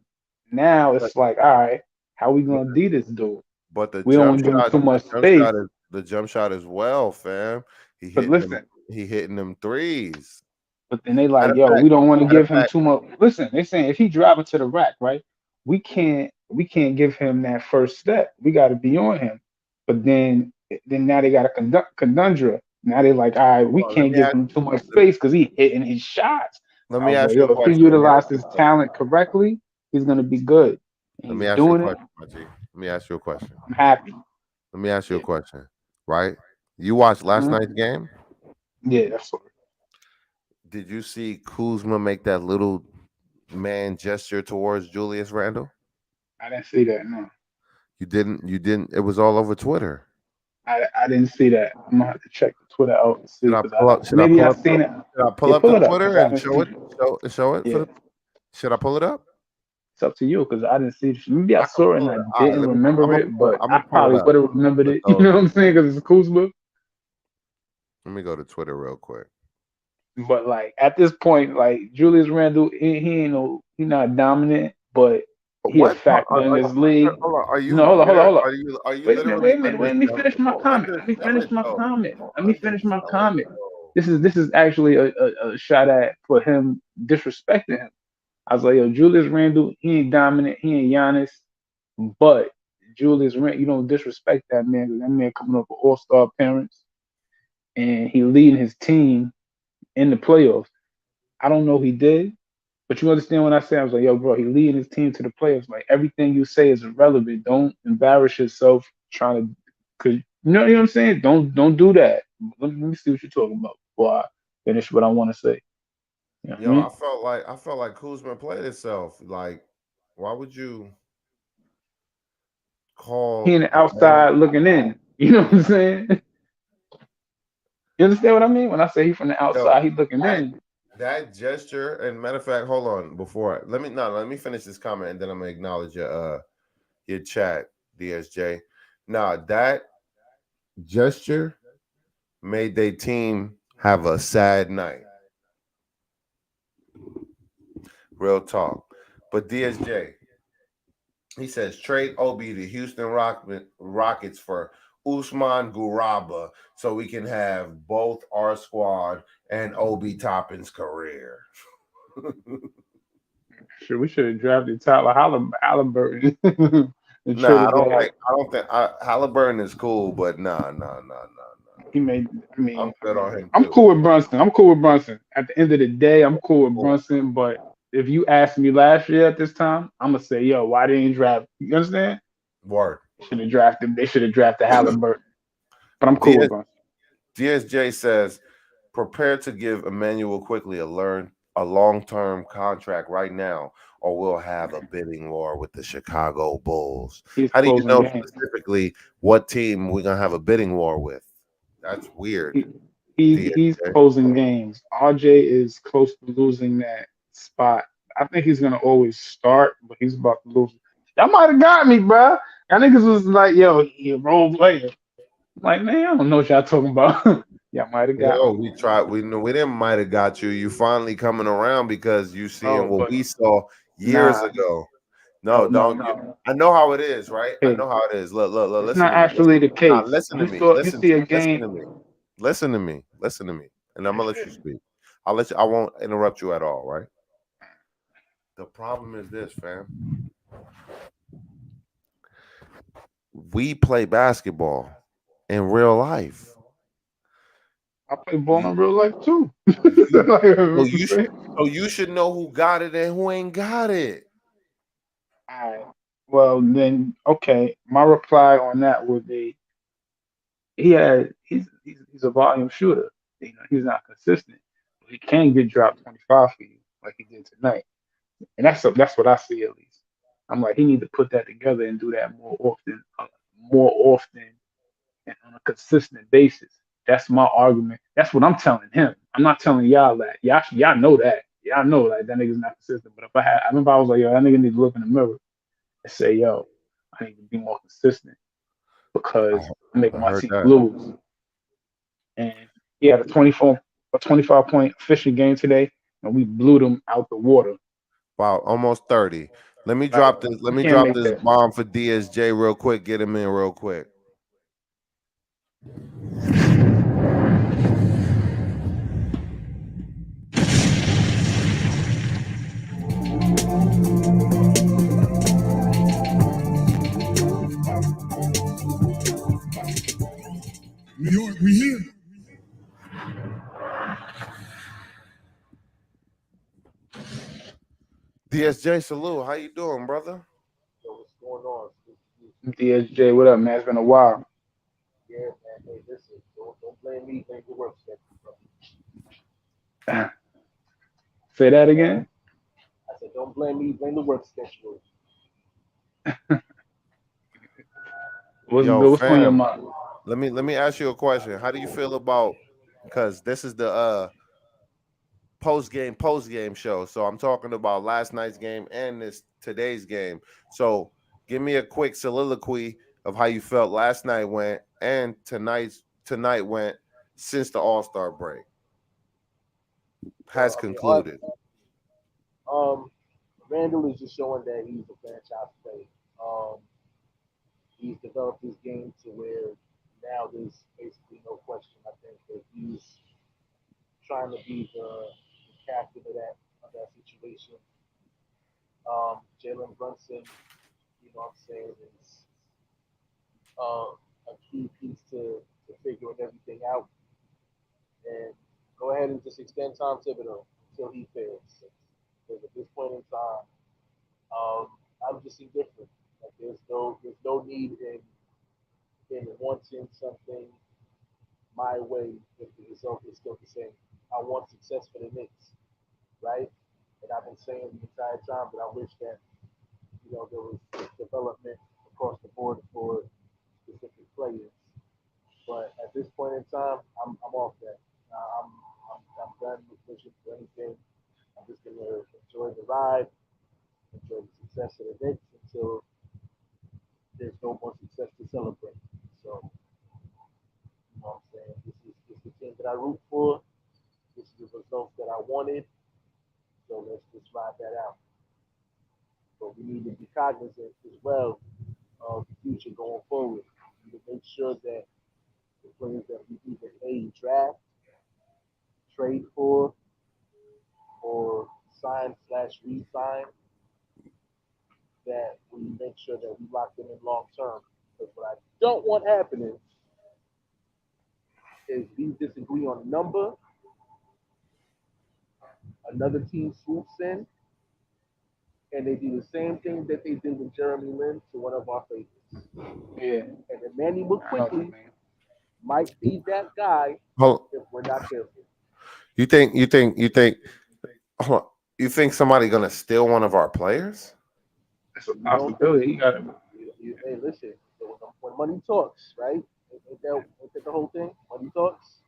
Now it's like, all right, how we gonna do this dude? But we don't give him too much space. The jump shot as well, fam. He hitting them threes. But then they like, yo, we don't want to give him too much. Listen, they're saying if he driving to the rack, right? we can't give him that first step. We got to be on him. But then now they got a conundrum. Now they're like, all right, we Well, let can't me give ask. him too much space because he hitting his shots. Let I me was like, ask yo, you a if he question. utilized his talent correctly, he's gonna be good. And Let me he's ask you a doing it. question, my G. Let me ask you a question. I'm happy. Let me ask you a Yeah, question. Right? You watched last Mhm. night's game? Yeah, that's what. Did you see Kuzma make that little man gesture towards Julius Randle? I didn't see that. No, You didn't. You didn't. It was all over Twitter. I didn't see that. I'm gonna have to check the Twitter out and see Should I because pull up? Should I maybe pull I up? seen it. Should I pull Yeah, up pull the it up because Twitter I and haven't show seen it? it. Show it for Yeah, the. Should I pull it up? it's up to you because I didn't see it. Maybe I I can saw it and pull I it. All right. didn't Let me. I'm remember gonna it, pull it. but I'm I gonna pull it probably up. would have remembered it. You So know what I'm saying? Because it's Kuzma. let me go to Twitter real quick. But like at this point, like Julius Randle, he ain't no, he not dominant, but he a What factor in this league. hold on, are you No, literally? hold on. Are you Wait a minute, literally wait a minute, wait. Let me underselling? finish my Oh, comment. Let me finish underselling my though. comment. Oh, Let me finish my underselling comment. though. This is actually a shot at for him disrespecting him. I was like, yo, Julius Randle, he ain't dominant, he ain't Giannis, but Julius Randle, you don't disrespect that man because that man coming up with all-star appearance and he leading his team in the playoffs. I don't know he did, but you understand what I say? I was like, yo, bro, he leading his team to the playoffs. Like everything you say is irrelevant. Don't embarrass yourself trying to, cause you know what I'm saying? Don't do that. Let me see what you're talking about before I finish what I want to say. You know what I Yo, mean? I felt like Kuzma played itself. Like, why would you He in call the a man? outside looking in. You know what I'm saying? You understand what I mean? When I say he from the Yo, outside, he looking that in. that gesture, and matter of fact, hold on before let me finish this comment and then I'm gonna acknowledge your chat, DSJ. Now that gesture made their team have a sad night. Real talk. But DSJ, he says trade Obi to Rockets for Usman Guraba so we can have both our squad and Obi Toppin's career. Sure, we should have drafted Tyler Halliburton and Nah, traded that. I don't think Halliburton is cool, but nah. He made. I I'm mean, good on him I'm too. cool with Brunson. I'm cool with Brunson. At the end of the day, I'm cool with Cool. Brunson. But if you asked me last year at this time, I'm gonna say, yo, why didn't you draft? You understand? Word. Should have drafted. They should have drafted Halliburton. But I'm cool with DS, Brunson. DSJ says prepare to give Emmanuel quickly a long-term contract right now, or we'll have a bidding war with the Chicago Bulls. He's How do you closing know games. specifically what team we're gonna have a bidding war with? That's weird. He, he's DSJ. closing games. RJ is close to losing that spot. I think he's gonna always start, but he's about to lose. Y'all might have got me, bro. I think it was like, yo, he a role player. I'm like, man, I don't know what y'all talking about. Y'all might have got Yo, me. we tried. We know we didn't might have got you. You finally coming around because you seeing Oh, what but we saw years nah, ago. No, no, no, don't. no. I know how it is, right? I Hey, know how it is. Look. it's Listen not to me. actually the Nah, case. listen to You me. saw, you see a Listen game. to me. Listen to me. Listen to me. And I'm gonna let you speak. I'll let you. I won't interrupt you at all. Right. The problem is this, fam. We play basketball in real life. I play ball You, in real life too. you, Like, so what I'm you should. saying? So you should know who got it and who ain't got it. All right. Well, then, okay. My reply on that would be he's a volume shooter. You know, he's not consistent. But he can get dropped 25 for you like he did tonight, and that's what I see at least. I'm like he need to put that together and do that more often, and on a consistent basis. That's my argument. That's what I'm telling him. I'm not telling y'all that. Y'all know that. Y'all know like that nigga's not consistent. But I remember I was like, yo, that nigga need to look in the mirror and say, yo, I need to be more consistent I, because I make I my heard team that. lose. And he had a 25-point efficient game today, and we blew them out the water. Wow, almost 30. Let me Like drop this. Let you me can't drop make this that. bomb for DSJ real quick. Get him in real quick. York, we here. DSJ, salute. How you doing, brother? So what's going on? DSJ, what up, man? It's been a while. Yeah, man. Hey, listen, don't blame me. Blame the work schedule, bro. Say that again. I said, don't blame me. Blame the work schedule. Yo, What's on your fam. mind? Let me ask you a question. How do you feel about, because this is the post game show. So I'm talking about last night's game and this today's game. So give me a quick soliloquy of how you felt last night went and tonight went since the All-Star break has So I mean, concluded. um, Randall is just showing that he's a franchise player. Um, he's developed his game to where now there's basically no question. I think that he's trying to be the captain of that situation. Jalen Brunson, you know what I'm saying, is a key piece to figuring everything out. And go ahead and just extend Tom Thibodeau until he fails. Because at this point in time, I'm just indifferent. Like there's no need in wanting something my way if the result is still the same. I want success for the Knicks, right? And I've been saying the entire time that I wish that there was development across the board for specific players. But at this point in time, I'm off that. I'm done with pushing for anything. I'm just gonna enjoy the ride, enjoy the success of the Knicks until there's no more success to celebrate. So, you know what I'm saying? This is the team that I root for. This is the results that I wanted. So let's just ride that out. But we need to be cognizant as well of the future going forward. We need to make sure that the players that we either A draft, trade for, or sign slash re-sign, that we make sure that we lock them in long term. Because what I don't want happening is we disagree on a number, another team swoops in, and they do the same thing that they did with Jeremy Lin to one of our favorites. Yeah, And Emmanuel I know what you quickly mean. might be that guy Hold, if we're not careful. hold on, you think somebody gonna steal one of our players? It's a You don't think possibility. You got to. hey, listen, when money talks, right? Ain't that the whole thing? Money talks.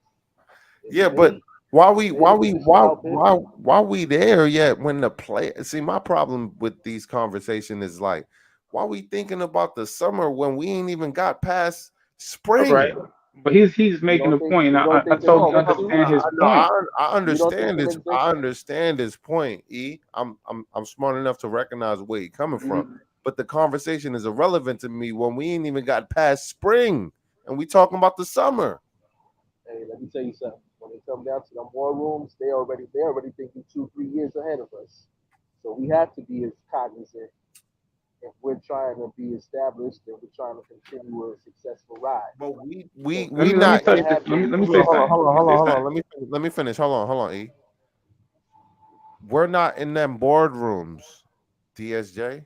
If Yeah, but they why if we they're in why a we position to why help him, why why we there yet when the play, see, my problem with these conversations is like, why we thinking about the summer when we ain't even got past All right, spring? but he's you making don't a think point, and you don't I think they totally intend to? understand his No, point. I You don't think understand they this. intend I to? understand his point. I'm smart enough to recognize where he coming from. Mhm. But the conversation is irrelevant to me when we ain't even got past spring and we talking about the summer. Hey, let me tell you something. When it comes down to the war rooms, they already thinking 2 3 years ahead of us. So we have to be as cognizant if we're trying to be established and we're trying to continue a successful ride. But So Let me if let me not something in. touch this. Let me happens, let me Hold on, say hold on, something. hold on, Let me hold say on, hold on. something. Let me finish. Hold on, E. We're not in them boardrooms, DSJ.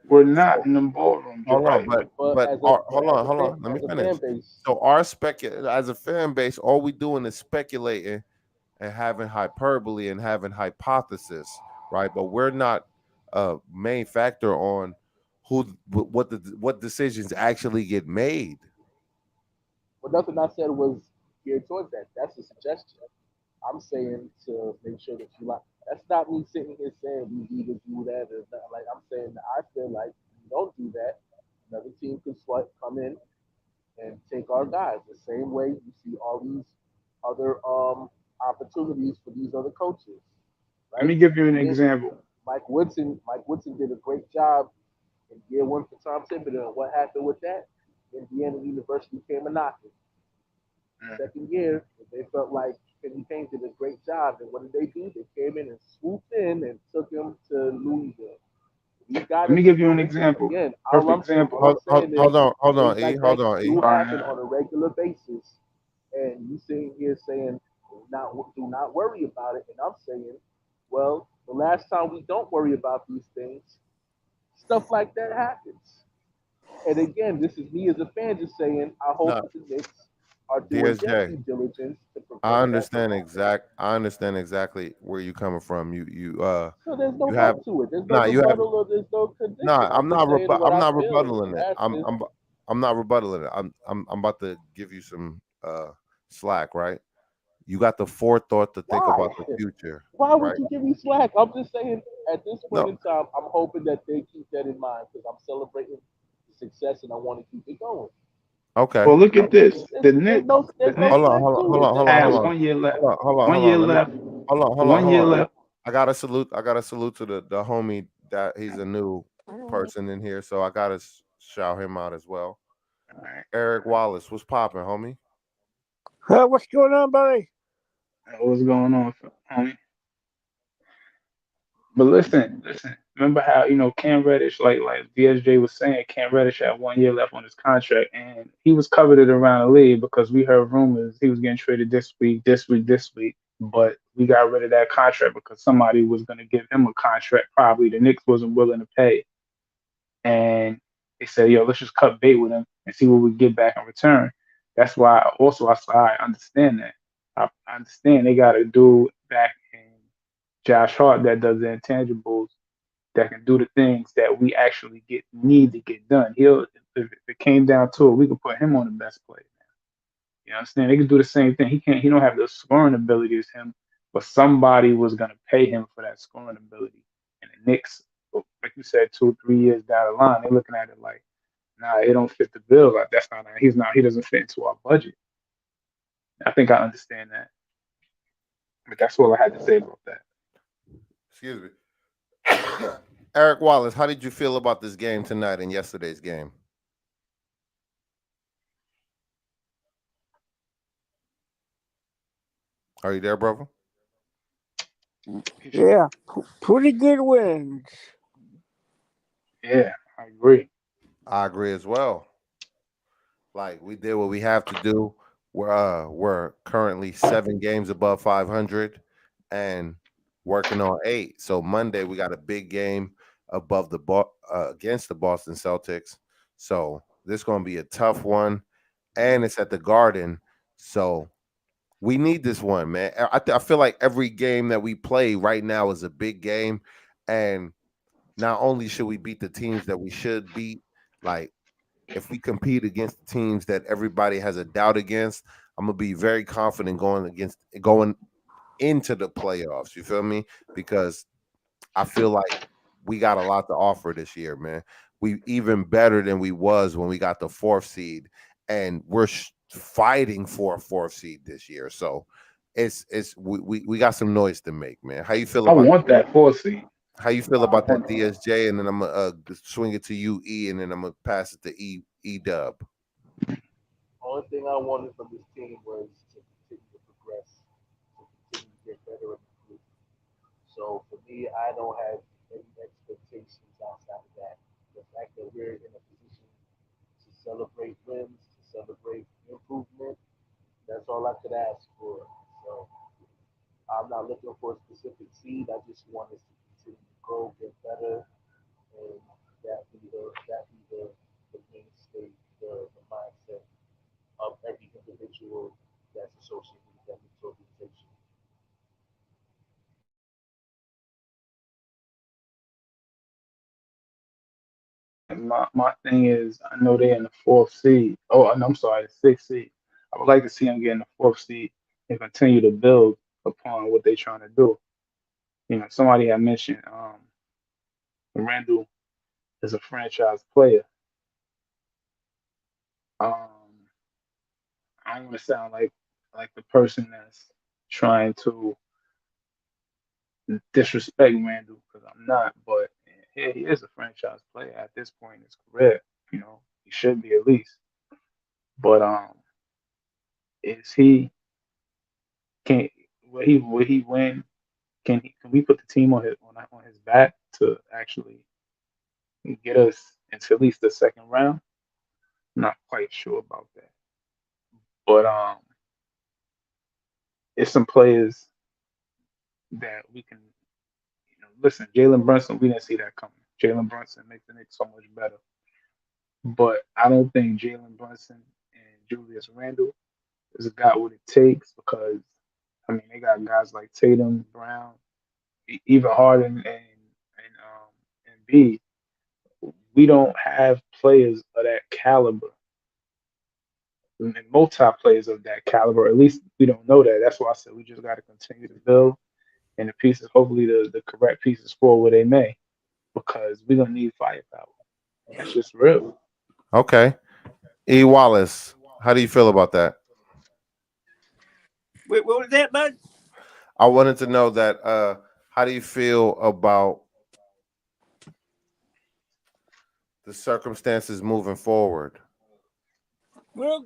We're not so in them ballrooms. You're Hold on, right. but hold on, hold on. Let me as a finish. fan base, So our as a fan base, all we doing is speculating and having hyperbole and having hypothesis, right? But we're not a main factor on what decisions actually get made. but nothing I said was geared towards that. That's a suggestion. I'm saying to make sure that you like. That's not me sitting here saying we need to do that or not. Like I'm saying that I feel like if you don't do that, another team could swipe, come in and take our guys. The same way you see all these other opportunities for these other coaches, Let right? me give you an We didn't. example. Mike Woodson did a great job in year one for Tom Thibodeau. And what happened with that? Indiana University came a knocking. Mm. Second year, they felt like Kenny Payne did a great job. And what did they do? They came in and swooped in and took him to Louisville. We Let gotta me give you an listen example. again. All Perfect I'm example. all I'm saying is Hold on, things E. like that Hold on, E. do All happen right. on a regular basis, And you sitting here saying, not do not worry about it, and I'm saying, well, the last time we don't worry about these things, stuff like that happens. And again, this is me as a fan just saying, I hope No, that the Knicks are doing their DSJ. due diligence to prevent that from happening. I understand exactly where you're coming from. So there's no You have but to it. There's no nah, you have rebuttal or there's no nah. condition. I'm just saying what I'm I not feel rebuttaling it. happens. I'm not rebuttaling it. I'm about to give you some slack, right? You got the forethought to think Why? about the future, Why would right? you give me slack? I'm just saying at this point No, in time, I'm hoping that they keep that in mind because I'm celebrating the success and I want to keep it going. okay. Well, look at this. There's, The there's Knicks, no the there's no Knicks sweat to it. There's have Hold no. on, 1 year left. hold 1 on. year left. One year Hold on. left. I gotta salute to the homie that he's a new person in here, so I gotta shout him out as well. All right. Eric Wallace, what's popping, homie? What's going on, buddy? What's going on, homie? But listen. Remember how Cam Reddish, like DSJ was saying, Cam Reddish had 1 year left on his contract, and he was coveted around the league because we heard rumors he was getting traded this week. But we got rid of that contract because somebody was going to give him a contract. Probably the Knicks wasn't willing to pay, and they said, "Yo, let's just cut bait with him and see what we get back in return." That's why. Also, I said, I understand that. I understand they got a dude back in Josh Hart that does the intangibles that can do the things that we actually need to get done. If it came down to it, we could put him on the best play. You understand? They can do the same thing. He don't have the scoring ability as him, but somebody was gonna pay him for that scoring ability. And the Knicks, like you said, 2 or 3 years down the line, they're looking at it like, nah, it don't fit the bill. Like that's not he doesn't fit into our budget. I think I understand that. But that's all I had to say about that. Excuse me. Eric Wallace, how did you feel about this game tonight and yesterday's game? Are you there, brother? Yeah, pretty good wins. Yeah, I agree. I agree as well. Like we did what we have to do. We're currently 7 games above 500 and working on 8. So Monday we got a big game above against the Boston Celtics. So this is going to be a tough one, and it's at the Garden. So we need this one, man. I feel like every game that we play right now is a big game, and not only should we beat the teams that we should beat, like if we compete against the teams that everybody has a doubt against, I'm gonna be very confident going into the playoffs. You feel me? Because I feel like we got a lot to offer this year, man. We even better than we was when we got the 4th seed, and we're fighting for a 4th seed this year. So we got some noise to make, man. How you feel I about want that 4 seed. how you feel I about that want that. DSJ, and then I'm gonna swing it to you, E, and then I'm gonna pass it to E Dub. Only thing I wanted from this team was to continue to progress, to continue to get better and improve. So for me, I don't have any expectations outside of that. The fact that we're in a position to celebrate wins, to celebrate improvement, that's all I could ask for. So I'm not looking for a specific seed. I just want us to continue to grow, get better, and that be the mainstay, the mindset of every individual that's associated with that organization. And my thing is, I know they're in the 4th seed. Oh, and I'm sorry, the 6th seed. I would like to see them get in the 4th seed and continue to build upon what they're trying to do. Somebody had mentioned Randall is a franchise player. Um, I don't want to sound like the person that's trying to disrespect Randall because I'm not, but yeah, he is a franchise player at this point in his career. He should be at least. But is he can will he win? Can we put the team on his back to actually get us into at least the second round? Not quite sure about that. But it's some players that we can, listen. Jalen Brunson, we didn't see that coming. Jalen Brunson makes the Knicks so much better, but I don't think Jalen Brunson and Julius Randle has got what it takes because I mean they got guys like Tatum, Brown, even Harden and B. We don't have players of that caliber and multi players of that caliber. At least we don't know that. That's why I said we just got to continue to build and the pieces, hopefully the correct pieces for where they may, because we're gonna need firepower. That's just real. Okay. E. Wallace, how do you feel about that? Wait, what was that, bud? I wanted to know that how do you feel about the circumstances moving forward? Well,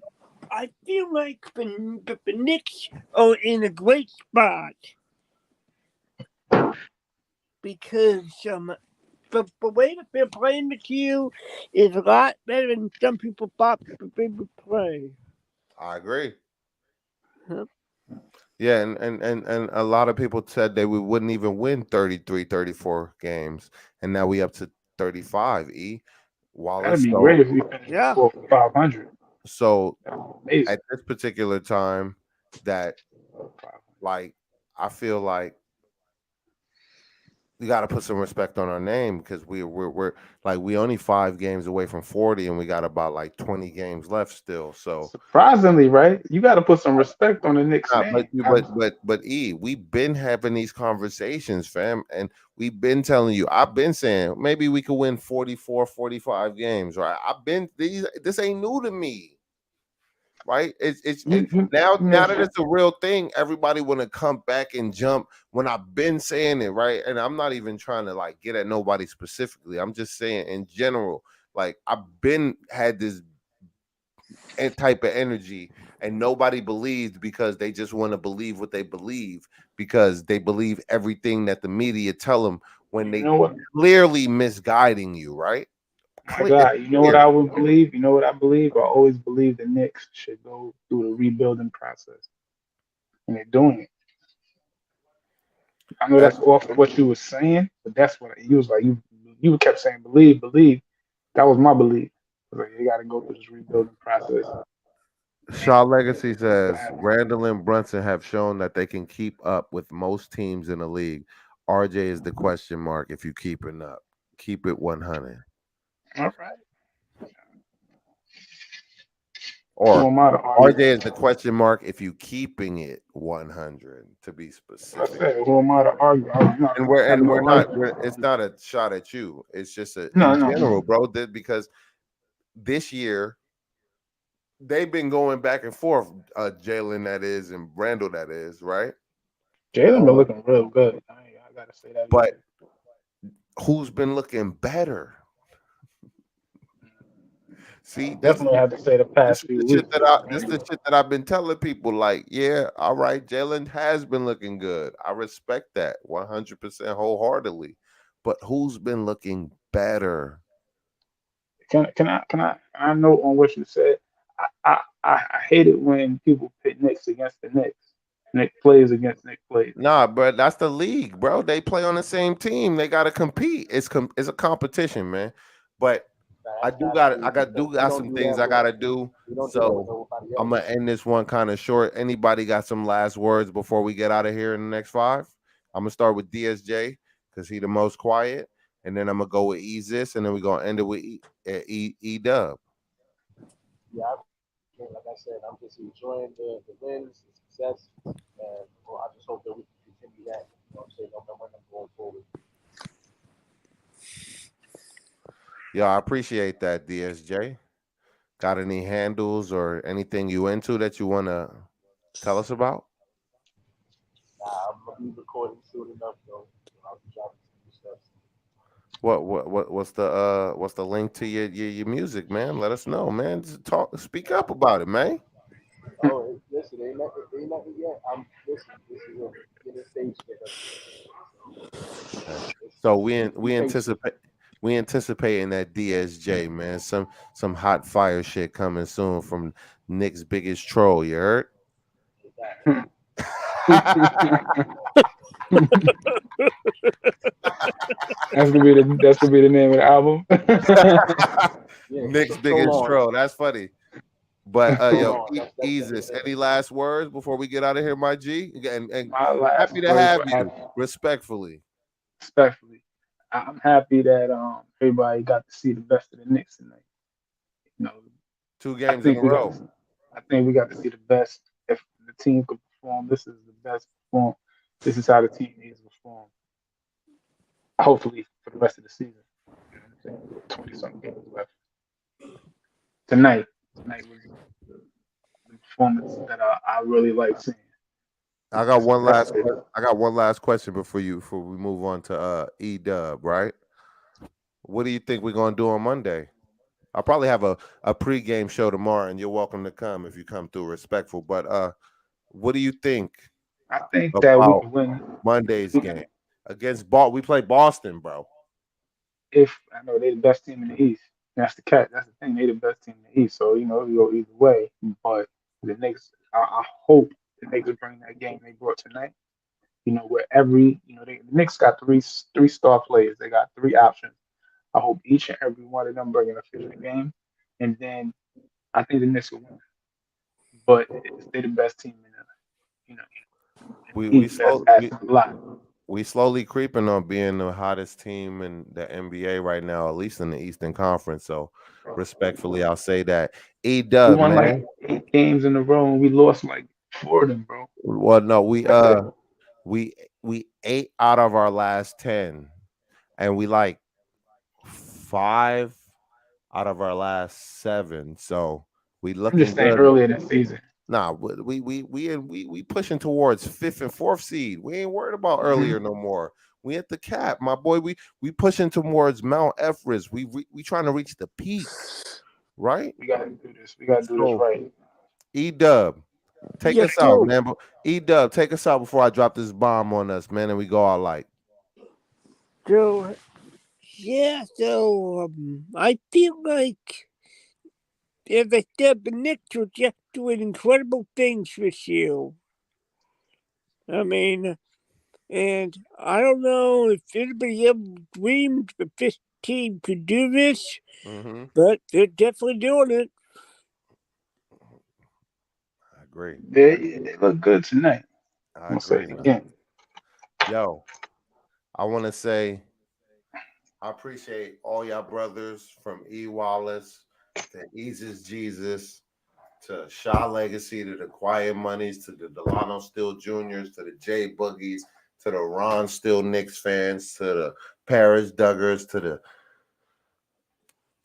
I feel like the Knicks are in a great spot because the way that they're playing this year is a lot better than some people thought that they would play. I agree. Huh? Yeah, and a lot of people said they we wouldn't even win 33, 34 games. And now we up to 35, E. That'd Wallace. be So great if we finished Yeah. before 500. so Amazing. at this particular time that like I feel like we got to put some respect on our name because we're like we only 5 games away from 40 and we got about like 20 games left still. So Surprisingly, right? You got to put some respect on the Knicks but name. but E, we've been having these conversations, fam, and we've been telling you. I've been saying maybe we could win 44, 45 games, right? I've been these. This ain't new to me, right? It's You, you, now that you it's a real thing, everybody want to come back and jump when I've been saying it, right? And I'm not even trying to like get at nobody specifically. I'm just saying in general, like I've been had this type of energy and nobody believed because they just want to believe what they believe because they believe everything that the media tell them when they know what? clearly misguiding you, right? My It's God, you know what clear. I would believe? You know what I believe? I always believe the Knicks should go through the rebuilding process, and they're doing it. I know Uh, that's off of what you were saying, but that's what you was like. You kept saying believe, believe. That was my belief. I was like, you got to go through this rebuilding process, Shaw and Legacy that's what says happened. Randall and Brunson have shown that they can keep up with most teams in the league. RJ is the question mark if you keeping up. Keep it 100. All right. Who Or am I to RJ argue? is the question mark if you keeping it 100 to be I specific. said, who am I to argue? I'm not And gonna have we're no not argument. it's not a shot at you. It's just a No, in no, general, no. bro. Because this year they've been going back and forth. Jalen that is and Randall that is right. Jalen been Um, looking real good. I gotta say that but again. who's been looking better? See, Definitely have to say the this past is few the shit weeks. that this is the shit that I've been telling people. Like, yeah, all right, Jalen has been looking good. I respect that 100% wholeheartedly. But who's been looking better? Can I note on what you said? I hate it when people pit Knicks against the Knicks. Nick plays against Nick plays. Nah, bro, that's the league, bro. They play on the same team. They gotta compete. It's a competition, man. But I got some things I gotta do. So I'm gonna end this one kind of short. Anybody got some last words before we get out of here in the next 5? I'm gonna start with DSJ because he the most quiet, and then I'm gonna go with Easis, and then we're gonna end it with E Dub. Yeah, I appreciate that, DSJ. Got any handles or anything you into that you wanna tell us about? What's the link to your music, man? Let us know, man. Just speak up about it, man. Okay. So we anticipating that DSJ, man. Some hot fire shit coming soon from Nick's biggest troll, you heard? That's gonna be the name of the album. Nick's So big long. intro. That's funny. But So yo, long. That's Easus, any last words before we get out of here, my G? And My last happy to words have were you, respectfully. respectfully. I'm happy that everybody got to see the best of the Knicks tonight. You know, 2 I games in a think we got row. to, I think we got to see the best. If the team could perform, this is the best perform. This is how the team needs to perform. Hopefully for the rest of the season. You know what I'm saying? 20 something games left. Tonight was the performance that I really like seeing. I got one last. Especially I got one last question before we move on to E Dub. Right? What do you think we're gonna do on Monday? I'll probably have a pregame show tomorrow, and you're welcome to come if you come through respectful. But what do you think I think that we about can win. Monday's We game can, against Boston? We play Boston, bro. if I know they're the best team in the East. That's the cat. That's the thing. They're the best team in the East. So we go either way. But the Knicks, I hope the Knicks will bring that game they brought tonight. Where the Knicks got three star players. They got 3 options. I hope each and every one of them bring an efficient game, and then I think the Knicks will win. But they're the best team in We the we East. That's slow we, asking a lot. we slowly creeping on being the hottest team in the NBA right now, at least in the Eastern Conference. So, respectfully, I'll say that. E We Dub, won like man. 8 games in a row, and we lost like 4 of them, bro. Well, no, That's it. we 8 out of our last 10, and we like 5 out of our last 7. So we I'm just looking saying good. earlier this season. Nah, we pushing towards 5th and 4th seed. We ain't worried about Mhm. earlier no more. We at the cap, my boy. We pushing towards Mount Everest. We trying to reach the peak, right? We gotta do this. We gotta do this So right. E Dub, take Yes, us out, sir. man. E Dub, take us out before I drop this bomb on us, man, and we go out like. So, yeah, so I feel like, as I said, the Knicks are just doing incredible things this year. I mean, and I don't know if anybody ever dreamed that this team could do this, Mm-hmm. but they're definitely doing it. I agree. They look good tonight. I I'm gonna say agree, it man. again. Yo, I want to say I appreciate all y'all brothers from E Wallace to Easus Jesus to Shaw Legacy to the Quiet Monies to the Delano Still Juniors to the J Boogies to the Ron Still Knicks fans to the Paris Duggars to the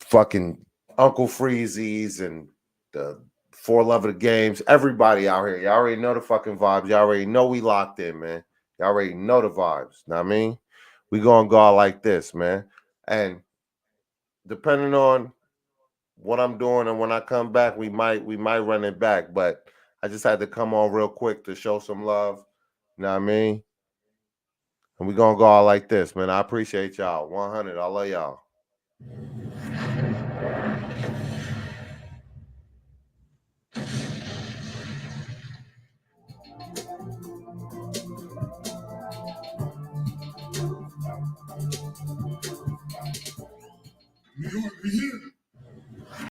fucking Uncle Freezies and the For Love of the Games. Everybody out here, y'all already know the fucking vibes. Y'all already know we locked in, man. Y'all already know the vibes. Know what I mean? We gonna go out like this, man. And depending on what I'm doing and when I come back, we might run it back. But I just had to come on real quick to show some love. You know what I mean? And we gonna go out like this, man. I appreciate y'all. 100. I love y'all. New York, we here.